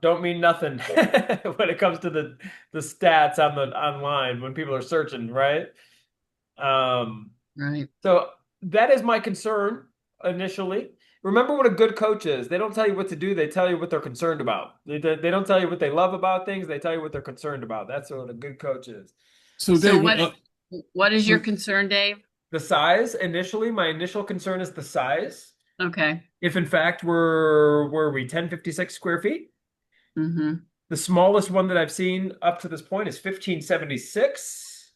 don't mean nothing when it comes to the stats on the online when people are searching, right? Um, Right. so that is my concern initially. Remember what a good coach is. They don't tell you what to do, they tell you what they're concerned about. They don't tell you what they love about things, they tell you what they're concerned about. That's what a good coach is. So So Dave, what is your concern, Dave? The size, initially, my initial concern is the size. Okay. If in fact were we 1056 square feet? Mm-hmm. The smallest one that I've seen up to this point is 1576.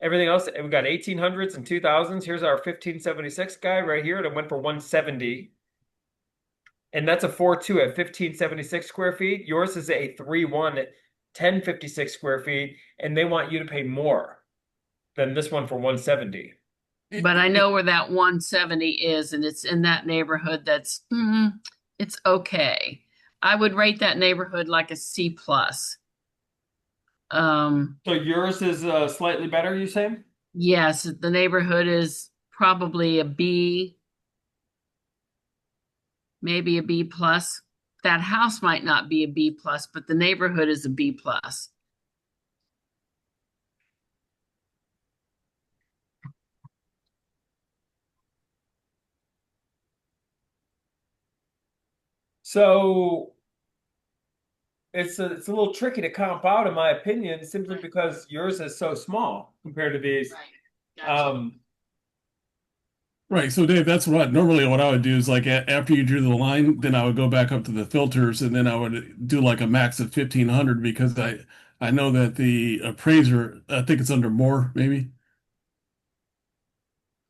Everything else, we got 1800s and 2000s. Here's our 1576 guy right here, and it went for 170. And that's a 4-2 at 1576 square feet. Yours is a 3-1 at 1056 square feet, and they want you to pay more than this one for 170. But I know where that 170 is, and it's in that neighborhood that's it's okay. I would rate that neighborhood like a C plus. So yours is slightly better, you say? Yes, the neighborhood is probably a B, maybe a B plus. That house might not be a B plus, but the neighborhood is a B plus. So it's a little tricky to comp out, in my opinion, simply because yours is so small compared to these. Right. Gotcha. right. So Dave, that's what I would do is like after you drew the line, then I would go back up to the filters and then I would do like a max of 1500 because I know that the appraiser, I think it's under more maybe,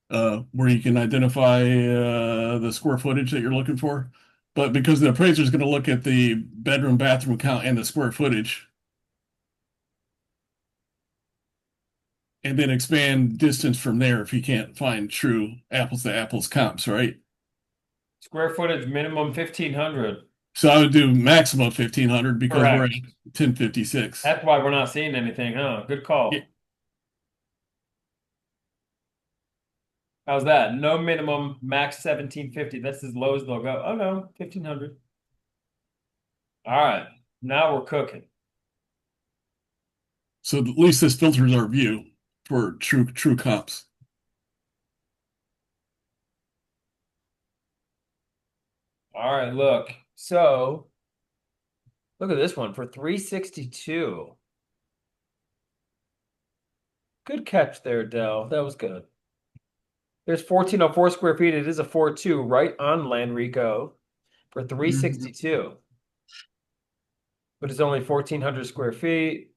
where you can identify the square footage that you're looking for. But because the appraiser is going to look at the bedroom, bathroom count and the square footage, and then expand distance from there if you can't find true apples to apples comps, right? Square footage minimum 1500. So I would do maximum 1500 because we're at Correct. 1056. That's why we're not seeing anything, huh? Good call. Yeah. How's that? No minimum, max 1750. That's as low as they'll go. Oh no, 1500. All right. Now we're cooking. So at least this filters our view for true comps. All right, look. So look at this one for 362. Good catch there, Dell. That was good. There's 1404 square feet. It is a 4-2 right on Lanrico for 362. But it's only 1400 square feet.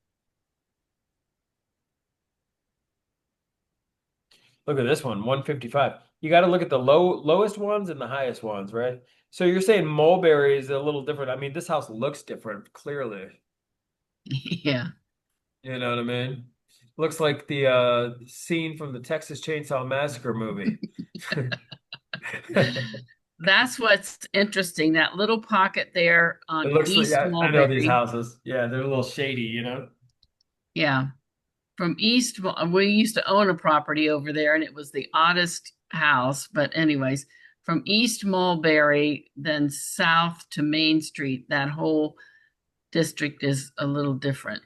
Look at this one, 155. You got to look at the lowest ones and the highest ones, right? So you're saying Mulberry is a little different. I mean, this house looks different, clearly. Yeah. You know what I mean? Looks like the scene from the Texas Chainsaw Massacre movie. That's what's interesting. That little pocket there It on looks like, East yeah, I know these Mulberry. houses. Yeah, they're a little shady, you know? Yeah. From we used to own a property over there, and it was the oddest house. But anyways, from East Mulberry, then south to Main Street, that whole district is a little different.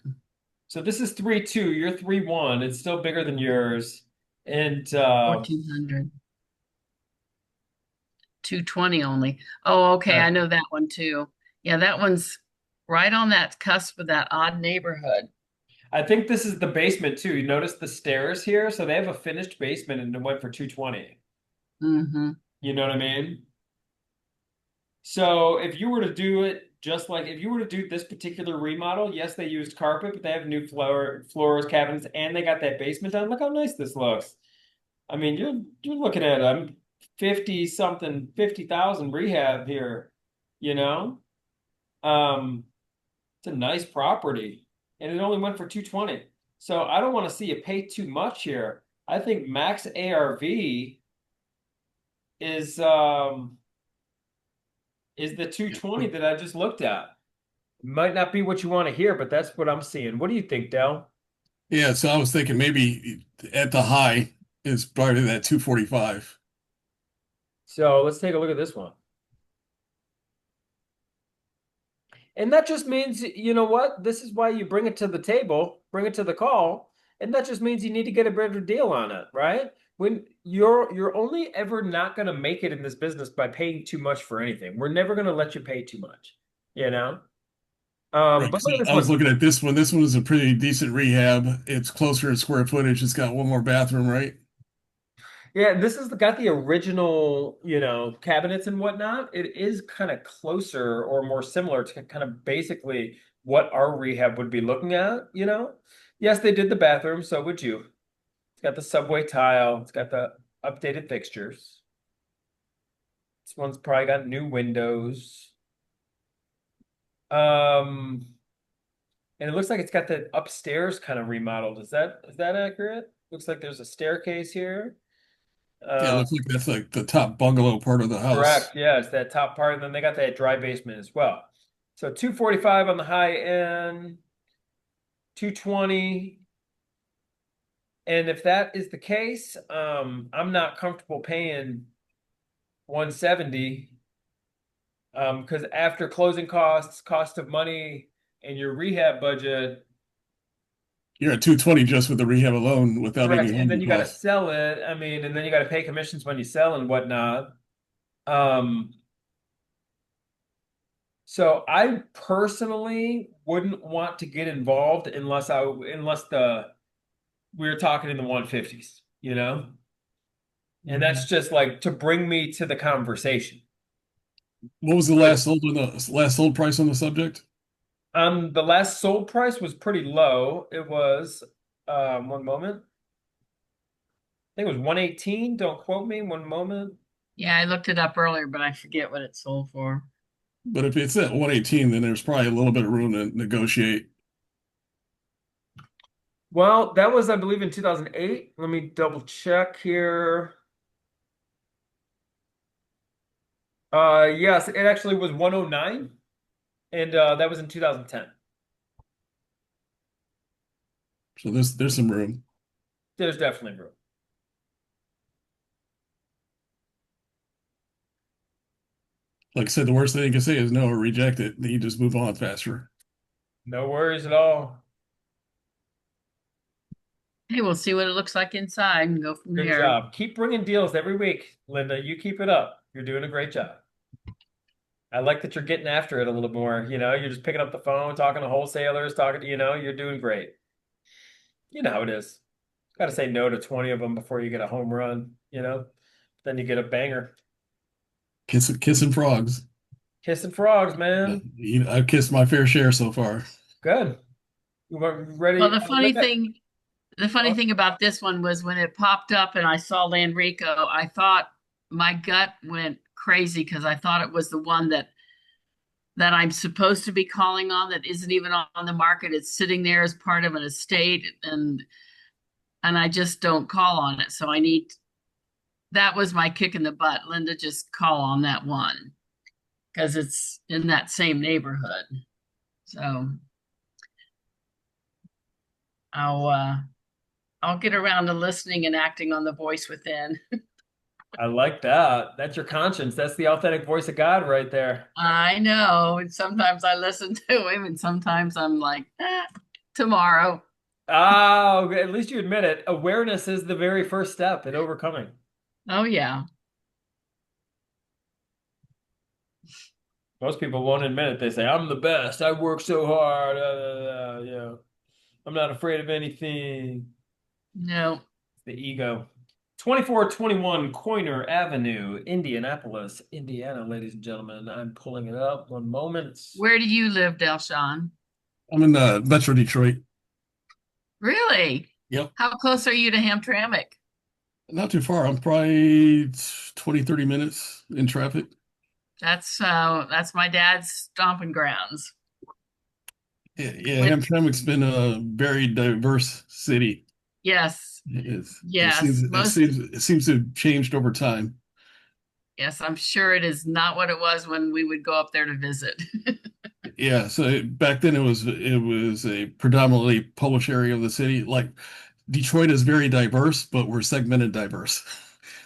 So this is 3-2. You're 3-1. It's still bigger than yours. And 1,400. 220 only. Oh, okay. I uh, know that one too. Yeah, that one's right on that cusp of that odd neighborhood. I think this is the basement too. You notice the stairs here? So they have a finished basement and it went for 220. Mm-hmm. You know what I mean? So if you were to do it just like if you were to do this particular remodel, yes, they used carpet, but they have new floors, cabinets, and they got that basement done. Look how nice this looks. I mean, you're looking at 50 something, 50,000 rehab here, you know? Um, it's a nice property. And it only went for 220. So I don't want to see you pay too much here. I think max ARV is is the 220 that I just looked at. Might not be what you want to hear, but that's what I'm seeing. What do you think, Dell? Yeah, so I was thinking maybe at the high is probably that 245. So let's take a look at this one. And that just means, you know what? This is why you bring it to the table, bring it to the call, and that just means you need to get a better deal on it, right? When you're only ever not going to make it in this business by paying too much for anything. We're never going to let you pay too much, you know? Right. But So look at this I was one. looking at this one. This one is a pretty decent rehab. It's closer in square footage. It's got one more bathroom, right? Yeah, this has got the original, cabinets and whatnot. It is kind of closer or more similar to kind of basically what our rehab would be looking at. Yes, they did the bathroom, so would you. It's got the subway tile, it's got the updated fixtures. This one's probably got new windows. Um, and it looks like it's got the upstairs kind of remodeled. Is that accurate? Looks like there's a staircase here. Yeah, it Uh, looks like that's like the top bungalow part of the house. Correct. Yeah, it's that top part, and then they got that dry basement as well. So 245 on the high end, 220. And if that is the case, I'm not comfortable paying 170. Because after closing costs, cost of money, and your rehab budget, You're at 220 just with the rehab alone without any correct. And then holding you got to costs. sell it. I mean, and then you got to pay commissions when you sell and whatnot. Um, So I personally wouldn't want to get involved unless the we were talking in the 150s. And that's Mhm. just like to bring me to the conversation. What was the But last sold price on the subject? the last sold price was pretty low. It was one moment. I think it was 118. Don't quote me. One moment. Yeah, I looked it up earlier, but I forget what it sold for. But if it's at 118, then there's probably a little bit of room to negotiate. Well, that was, I believe, in 2008. Let me double check here. Yes, it actually was 109, and that was in 2010. So there's some room. There's definitely room. Like I said, the worst thing you can say is no or reject it. Then you just move on faster. No worries at all. Hey, we'll see what it looks like inside and go from Good there. job. Keep bringing deals every week, Linda. You keep it up. You're doing a great job. I like that you're getting after it a little more. You're just picking up the phone, talking to wholesalers, you're doing great. You know how it is. Got to say no to 20 of them before you get a home run. Then you get a banger. Kissing frogs. Kissing frogs, man. I've kissed my fair share so far. Good. You Well, ready? Look at. the funny thing about this one was when it popped up and I saw Landrico, I thought my gut went crazy because I thought it was the one that I'm supposed to be calling on that isn't even on the market. It's sitting there as part of an estate and I just don't call on it. So that was my kick in the butt. Linda, just call on that one because it's in that same neighborhood. So I'll uh I'll get around to listening and acting on the voice within. I like that. That's your conscience. That's the authentic voice of God right there. I know. And sometimes I listen to him and sometimes I'm like, tomorrow. Oh, at least you admit it. Awareness is the very first step in overcoming. Oh, yeah. Most people won't admit it. They say, I'm the best. I work so hard. Yeah. I'm not afraid of anything. No. The ego. 2421 Coiner Avenue, Indianapolis, Indiana, ladies and gentlemen. I'm pulling it up. One moment. Where do you live, Delsean? I'm in Metro Detroit. Really? Yep. How close are you to Hamtramck? Not too far. I'm probably 20, 30 minutes in traffic. That's my dad's stomping grounds. Yeah, When, Hamtramck's been a very diverse city. yes, It yes, seems it seems to have changed over time. yes, I'm sure it is not what it was when we would go up there to visit. Yeah, so back then it was a predominantly Polish area of the city. Like Detroit is very diverse, but we're segmented diverse.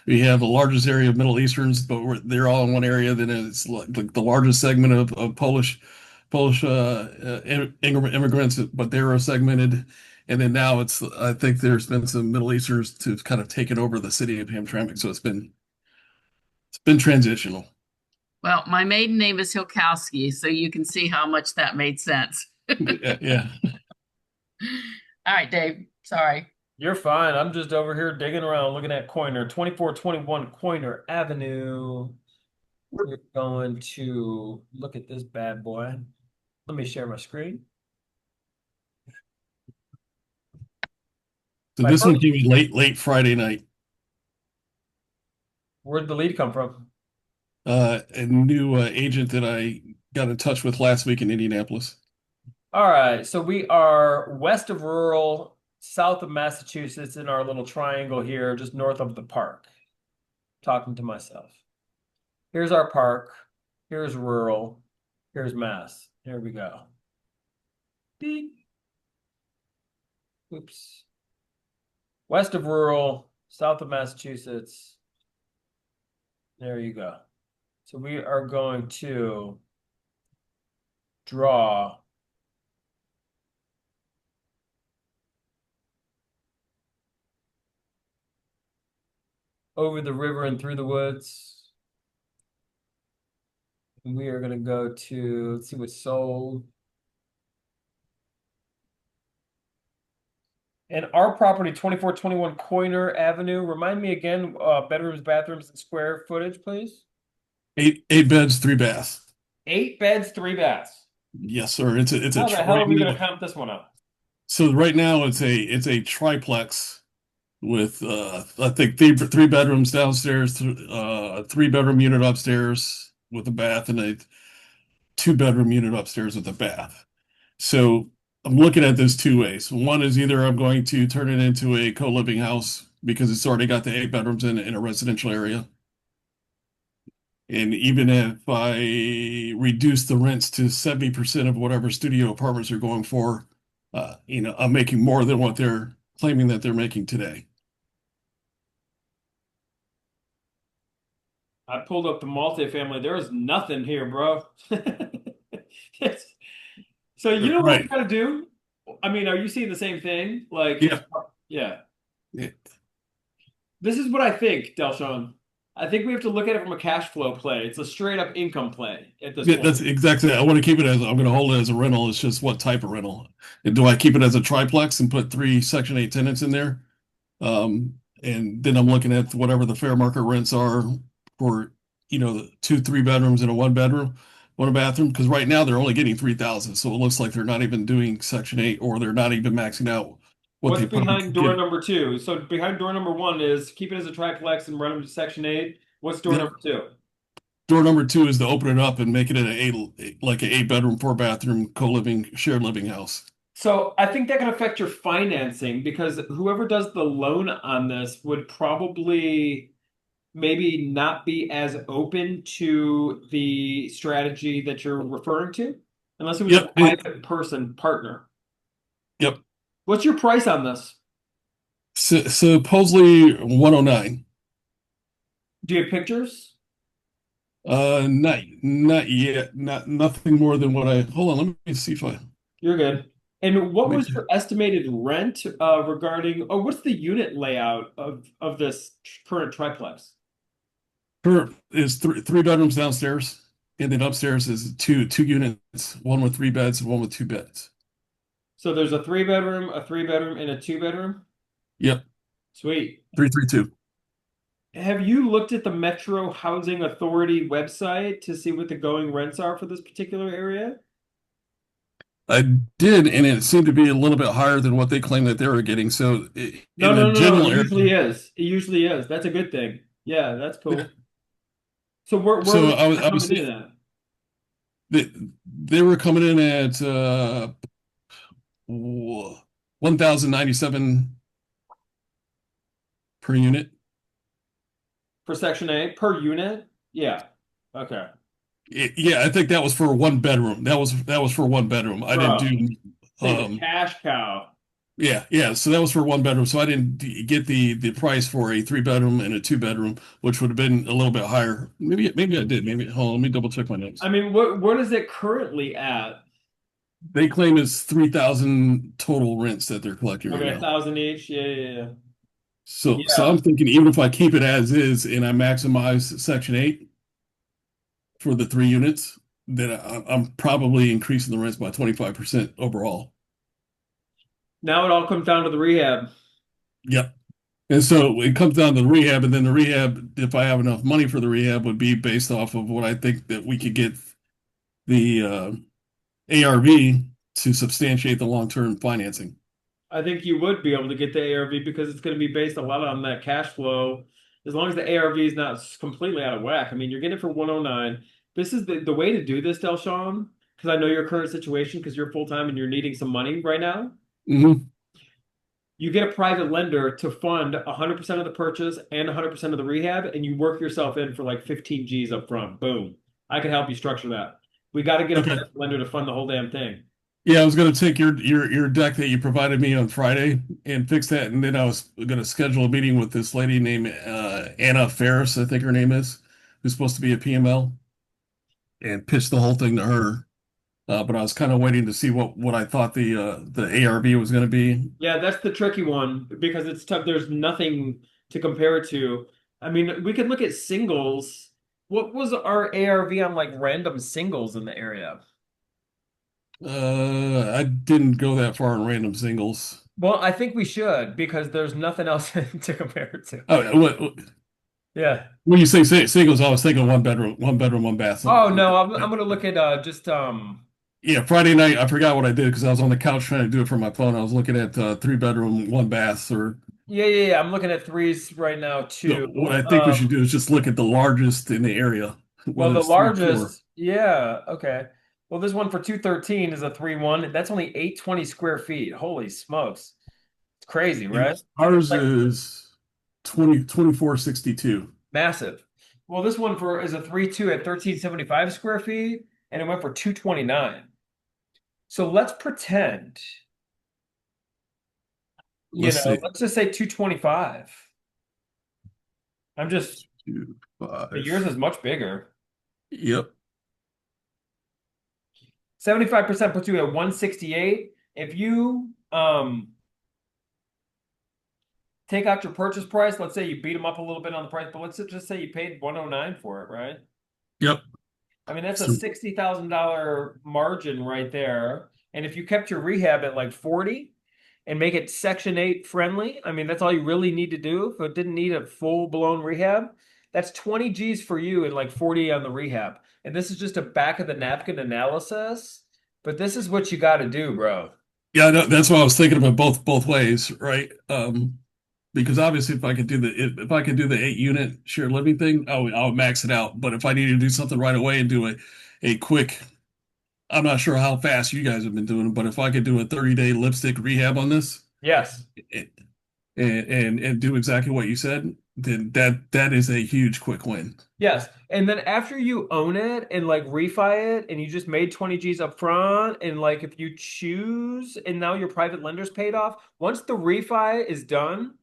We have the largest area of Middle Easterns, but they're all in one area. Then it's like the largest segment of Polish immigrants, but they were segmented. And then now I think there's been some Middle Easterners to kind of taken over the city of Hamtramck. So it's been transitional. Well, my maiden name is Hilkowski, so you can see how much that made sense. Yeah, yeah. All right, Dave. Sorry. You're fine. I'm just over here digging around looking at Coiner. 2421 Coiner Avenue. We're going to look at this bad boy. Let me share my screen. So My this one first, came in late Friday night. where'd the lead come from? A new agent that I got in touch with last week in Indianapolis. All right, so we are west of rural, south of Massachusetts in our little triangle here, just north of the park. Talking to myself. Here's our park. Here's rural. Here's Mass. Here we go. Beep. Oops. West of rural, south of Massachusetts. There you go. So we are going to draw over the river and through the woods. And we are going to go to, let's see what's sold. And our property, 2421 Coiner Avenue. Remind me again, bedrooms, bathrooms, and square footage, please. Eight beds, three baths. 8 beds, 3 baths. Yes, sir. It's a How the hell right are we going now. to count this one up? So right now it's a triplex with I think three bedrooms downstairs, 3 bedroom unit upstairs with a bath, and a 2 bedroom unit upstairs with a bath. So I'm looking at this two ways. One is either I'm going to turn it into a co-living house because it's already got the 8 bedrooms in a residential area. And even if I reduce the rents to 70% of whatever studio apartments are going for, I'm making more than what they're claiming that they're making today. I pulled up the multifamily. There is nothing here, bro. So you know what we Right. gotta do? I mean, are you seeing the same thing? Like, Yeah. yeah. Yeah. This is what I think, Delsean. I think we have to look at it from a cash flow play. It's a straight up income play at this Yeah, point. that's exactly it. I want to keep it as I'm going to hold it as a rental. It's just what type of rental. And do I keep it as a triplex and put 3 Section 8 tenants in there? And then I'm looking at whatever the fair market rents are for, the 2, 3 bedrooms and a 1 bedroom, one bathroom. Because right now they're only getting 3,000, so it looks like they're not even doing Section 8, or they're not even maxing out what What's they put behind on. door number 2? So behind door number 1 is keep it as a triplex and run them to Section 8. What's door Yep. number 2? Door number 2 is to open it up and make it like an 8 bedroom, 4 bathroom co-living, shared living house. So I think that can affect your financing because whoever does the loan on this would probably maybe not be as open to the strategy that you're referring to, unless it was a Yep. private person partner. Yep. What's your price on this? Supposedly 109. Do you have pictures? Not yet. Nothing more than what I hold on, let me see if I You're good. And what was your estimated rent regarding, or what's the unit layout of this current triplex? Is three bedrooms downstairs, and then upstairs is two units, one with three beds and one with two beds. So there's a three bedroom, and a two bedroom? Yep, Sweet. 332. Have you looked at the Metro Housing Authority website to see what the going rents are for this particular area? I did, and it seemed to be a little bit higher than what they claimed that they were getting. So No, in the no, no, no. It general area, usually is. It usually is. That's a good thing. Yeah, that's yeah. cool. So where So was I that was coming in at? they were coming in at 1,097 per unit. For Section 8 per unit? Yeah. Okay. Yeah, I think that was for one bedroom. That was for one bedroom. I didn't Bro, do thing a um cash cow. yeah, so that was for one bedroom. So I didn't get the price for a three bedroom and a two bedroom, which would have been a little bit higher. Maybe I did. Maybe hold on, let me double check my notes. I mean, what is it currently at? They claim it's 3,000 total rents that they're collecting right Okay, now. 1,000 each. Yeah, yeah, yeah. So Yeah. I'm thinking even if I keep it as is and I maximize Section 8 for the three units, then I'm probably increasing the rents by 25% overall. Now it all comes down to the rehab. Yep. And so it comes down to the rehab, and then the rehab, if I have enough money for the rehab, would be based off of what I think that we could get the ARV to substantiate the long-term financing. I think you would be able to get the ARV because it's going to be based a lot on that cash flow. As long as the ARV is not completely out of whack. I mean, you're getting it for 109. This is the way to do this, Delsean, because I know your current situation because you're full time and you're needing some money right now. Hmm. You get a private lender to fund 100% of the purchase and 100% of the rehab, and you work yourself in for like 15 G's up front. Boom. I can help you structure that. We got to get a Okay. private lender to fund the whole damn thing. Yeah, I was going to take your deck that you provided me on Friday and fix that, and then I was going to schedule a meeting with this lady named Anna Ferris, I think her name is, who's supposed to be a PML, and pitch the whole thing to her. But I was kind of waiting to see what I thought the ARV was going to be. Yeah, that's the tricky one because it's tough. There's nothing to compare it to. I mean, we could look at singles. What was our ARV on like random singles in the area? I didn't go that far in random singles. Well, I think we should because there's nothing else to compare it to. Oh, Yeah. when you say singles, I was thinking one bedroom, one bath, something Oh like no, that. I'm gonna look at just Yeah, Friday night, I forgot what I did because I was on the couch trying to do it from my phone. I was looking at three bedroom, one bath, or yeah. I'm looking at threes right now no, too. what I think we should do is just look at the largest in the area, Well, whether the it's three or four. largest, yeah, okay. Well, this one for 213 is a 3-1. That's only 820 square feet. Holy smokes. It's crazy, And right? ours Like is 2462. massive. Well, this one for is a 3-2 at 1375 square feet, and it went for 229. So let's pretend, Let's see. let's just say 225. I'm just, Two, yours five. is much bigger. Yep. 75% puts you at 168. If you take out your purchase price, let's say you beat them up a little bit on the price, but let's just say you paid 109 for it, right? Yep. I mean, that's a So $60,000 margin right there. And if you kept your rehab at like 40 and make it Section 8 friendly, I mean, that's all you really need to do. If it didn't need a full-blown rehab, that's 20 G's for you and like 40 on the rehab. And this is just a back of the napkin analysis, but this is what you got to do, bro. yeah, that's what I was thinking about both ways, right? Because obviously, if I could do the 8 unit shared living thing, I would max it out. But if I need to do something right away and do a quick, I'm not sure how fast you guys have been doing it, but if I could do a 30-day lipstick rehab on this Yes. and and do exactly what you said, then that is a huge quick win. Yes. And then after you own it and like refi it and you just made 20 G's up front and like if you choose and now your private lender's paid off, once the refi is done,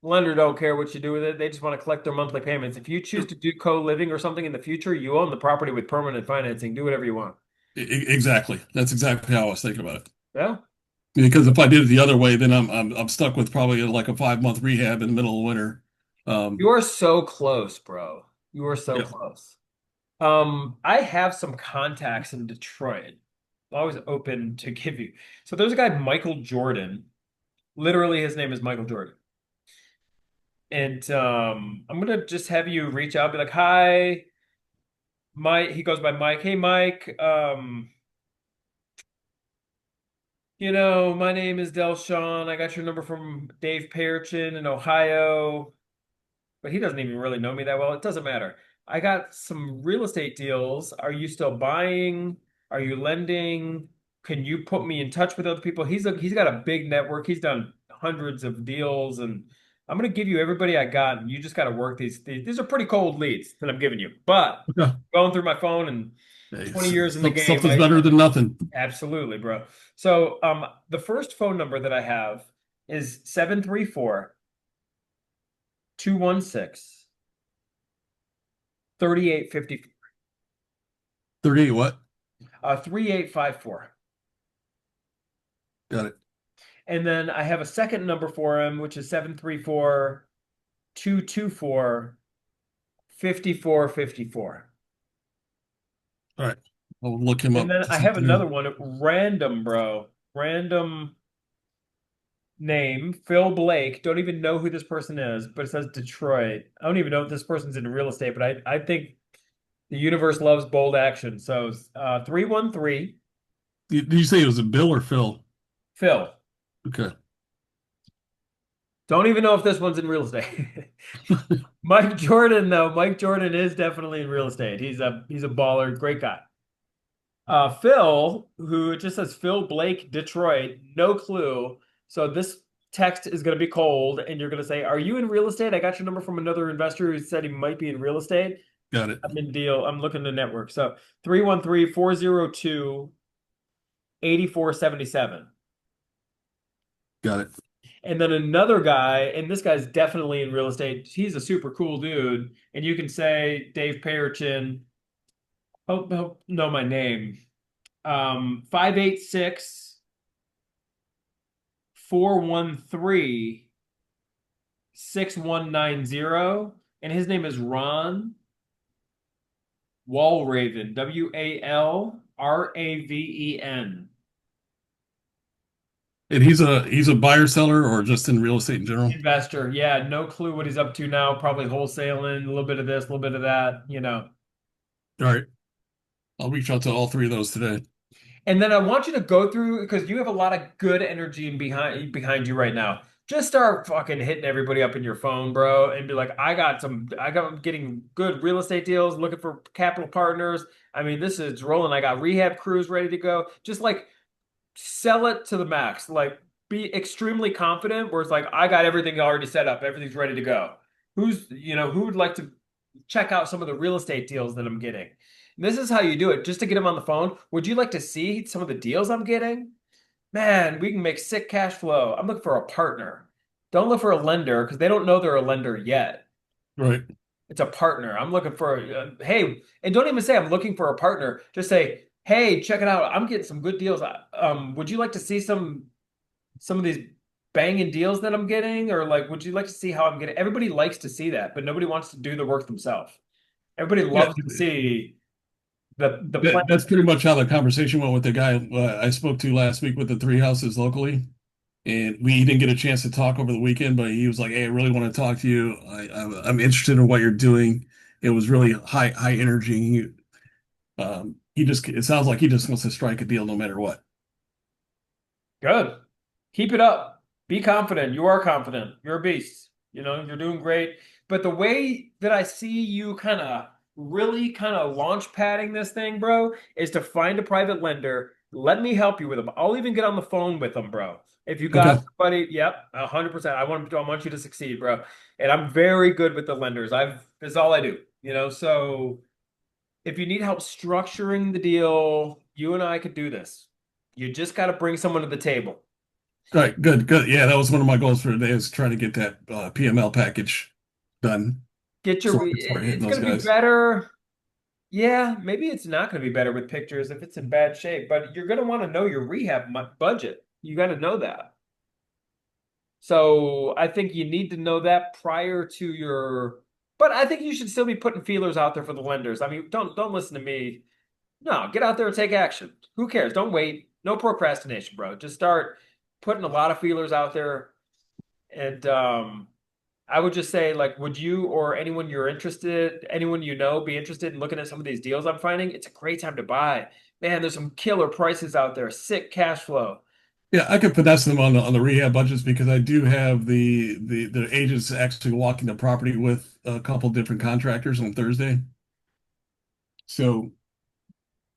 lender don't care what you do with it. They just want to collect their monthly payments. If you choose to do co-living or something in the future, you own the property with permanent financing. Do whatever you want. Exactly. That's exactly how I was thinking about it. Yeah. Because if I did it the other way, then I'm stuck with probably like a 5 month rehab in the middle of winter. You are so close, bro. You are so Yeah. close. I have some contacts in Detroit. Always open to give you. So there's a guy, Michael Jordan. Literally, his name is Michael Jordan. And I'm gonna just have you reach out, be like, "Hi, Mike." He goes by Mike. Hey, Mike. My name is Delsean. I got your number from Dave Payerchin in Ohio, but he doesn't even really know me that well. It doesn't matter. I got some real estate deals. Are you still buying? Are you lending? Can you put me in touch with other people? He's got a big network. He's done hundreds of deals, and I'm gonna give you everybody I got, and you just got to work these are pretty cold leads that I'm giving you. But Yeah. going through my phone and Hey, 20 years in the game, something's better than nothing. absolutely, bro. So, the first phone number that I have is 734-216-3854. 38 what? 3854. Got it. And then I have a second number for him, which is 734-224-5454. All right. I'll look him And up then to I see have through. another one, random, bro. Random name, Phil Blake. Don't even know who this person is, but it says Detroit. I don't even know if this person's in real estate, but I think the universe loves bold action. So 313, Did you say it was a Bill or Phil? Phil. Okay. Don't even know if this one's in real estate. Mike Jordan, though. Mike Jordan is definitely in real estate. He's a baller, great guy. Phil, who it just says Phil Blake, Detroit, no clue. So this text is going to be cold, and you're going to say, "Are you in real estate? I got your number from another investor who said he might be in real estate." Got it. I'm in deal. I'm looking to network. So 313-402-8477. Got it. And then another guy, and this guy's definitely in real estate. He's a super cool dude. And you can say Dave Payerchin. Hope know my name. 586-413-6190. And his name is Ron Walraven. Walraven. And he's a buyer seller or just in real estate in general? Investor. Yeah, no clue what he's up to now. Probably wholesaling, a little bit of this, a little bit of that. All right. I'll reach out to all three of those today. And then I want you to go through because you have a lot of good energy behind you right now. Just start fucking hitting everybody up in your phone, bro, and be like, I'm getting good real estate deals, looking for capital partners. I mean, this is rolling. I got rehab crews ready to go. Just like sell it to the max. Like be extremely confident where it's like, I got everything already set up, everything's ready to go. Who would like to check out some of the real estate deals that I'm getting? This is how you do it, just to get them on the phone. Would you like to see some of the deals I'm getting? Man, we can make sick cash flow. I'm looking for a partner. Don't look for a lender because they don't know they're a lender yet. Right. It's a partner. I'm looking for, hey, and don't even say I'm looking for a partner. Just say, hey, check it out. I'm getting some good deals. Would you like to see some of these banging deals that I'm getting? Or like, would you like to see how I'm getting? Everybody likes to see that, but nobody wants to do the work themselves. Everybody Yeah. loves to see the plan. That's pretty much how the conversation went with the guy I spoke to last week with the three houses locally. And we didn't get a chance to talk over the weekend, but he was like, "Hey, I really want to talk to you. I'm interested in what you're doing." It was really high energy. It sounds like he just wants to strike a deal no matter what. Good. Keep it up. Be confident. You are confident. You're a beast. You're doing great. But the way that I see you really launch padding this thing, bro, is to find a private lender. Let me help you with them. I'll even get on the phone with them, bro. If you got Okay. somebody, yep, 100%. I want you to succeed, bro. And I'm very good with the lenders. That's all I do. So if you need help structuring the deal, you and I could do this. You just got to bring someone to the table. All right. Good. Good. Yeah, that was one of my goals for today is trying to get that PML package done. So I can start hitting It's those going to be guys. better. Yeah, maybe it's not going to be better with pictures if it's in bad shape, but you're going to want to know your rehab budget. You got to know that. So I think you need to know that prior to your, but I think you should still be putting feelers out there for the lenders. I mean, don't listen to me. No, get out there and take action. Who cares? Don't wait. No procrastination, bro. Just start putting a lot of feelers out there. And I would just say, like, would you or anyone you're interested, anyone you know, be interested in looking at some of these deals I'm finding? It's a great time to buy. Man, there's some killer prices out there, sick cash flow. Yeah, I could finesse them on the rehab budgets because I do have the agents actually walking the property with a couple different contractors on Thursday. So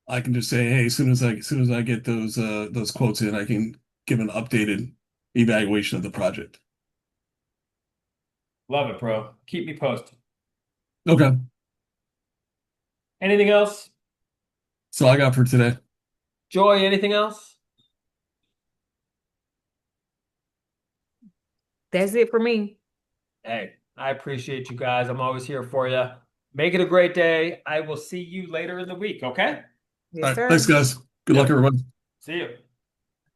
I can just say, hey, as soon as I get those quotes in, I can give an updated evaluation of the project. Love it, bro. Keep me posted. Okay. Anything else? So I got for today. Joy, anything else? That's it for me. Hey, I appreciate you guys. I'm always here for you. Make it a great day. I will see you later in the week, okay? All Yes, right. sir. Thanks, guys. Good luck, Yep. everybody. See you.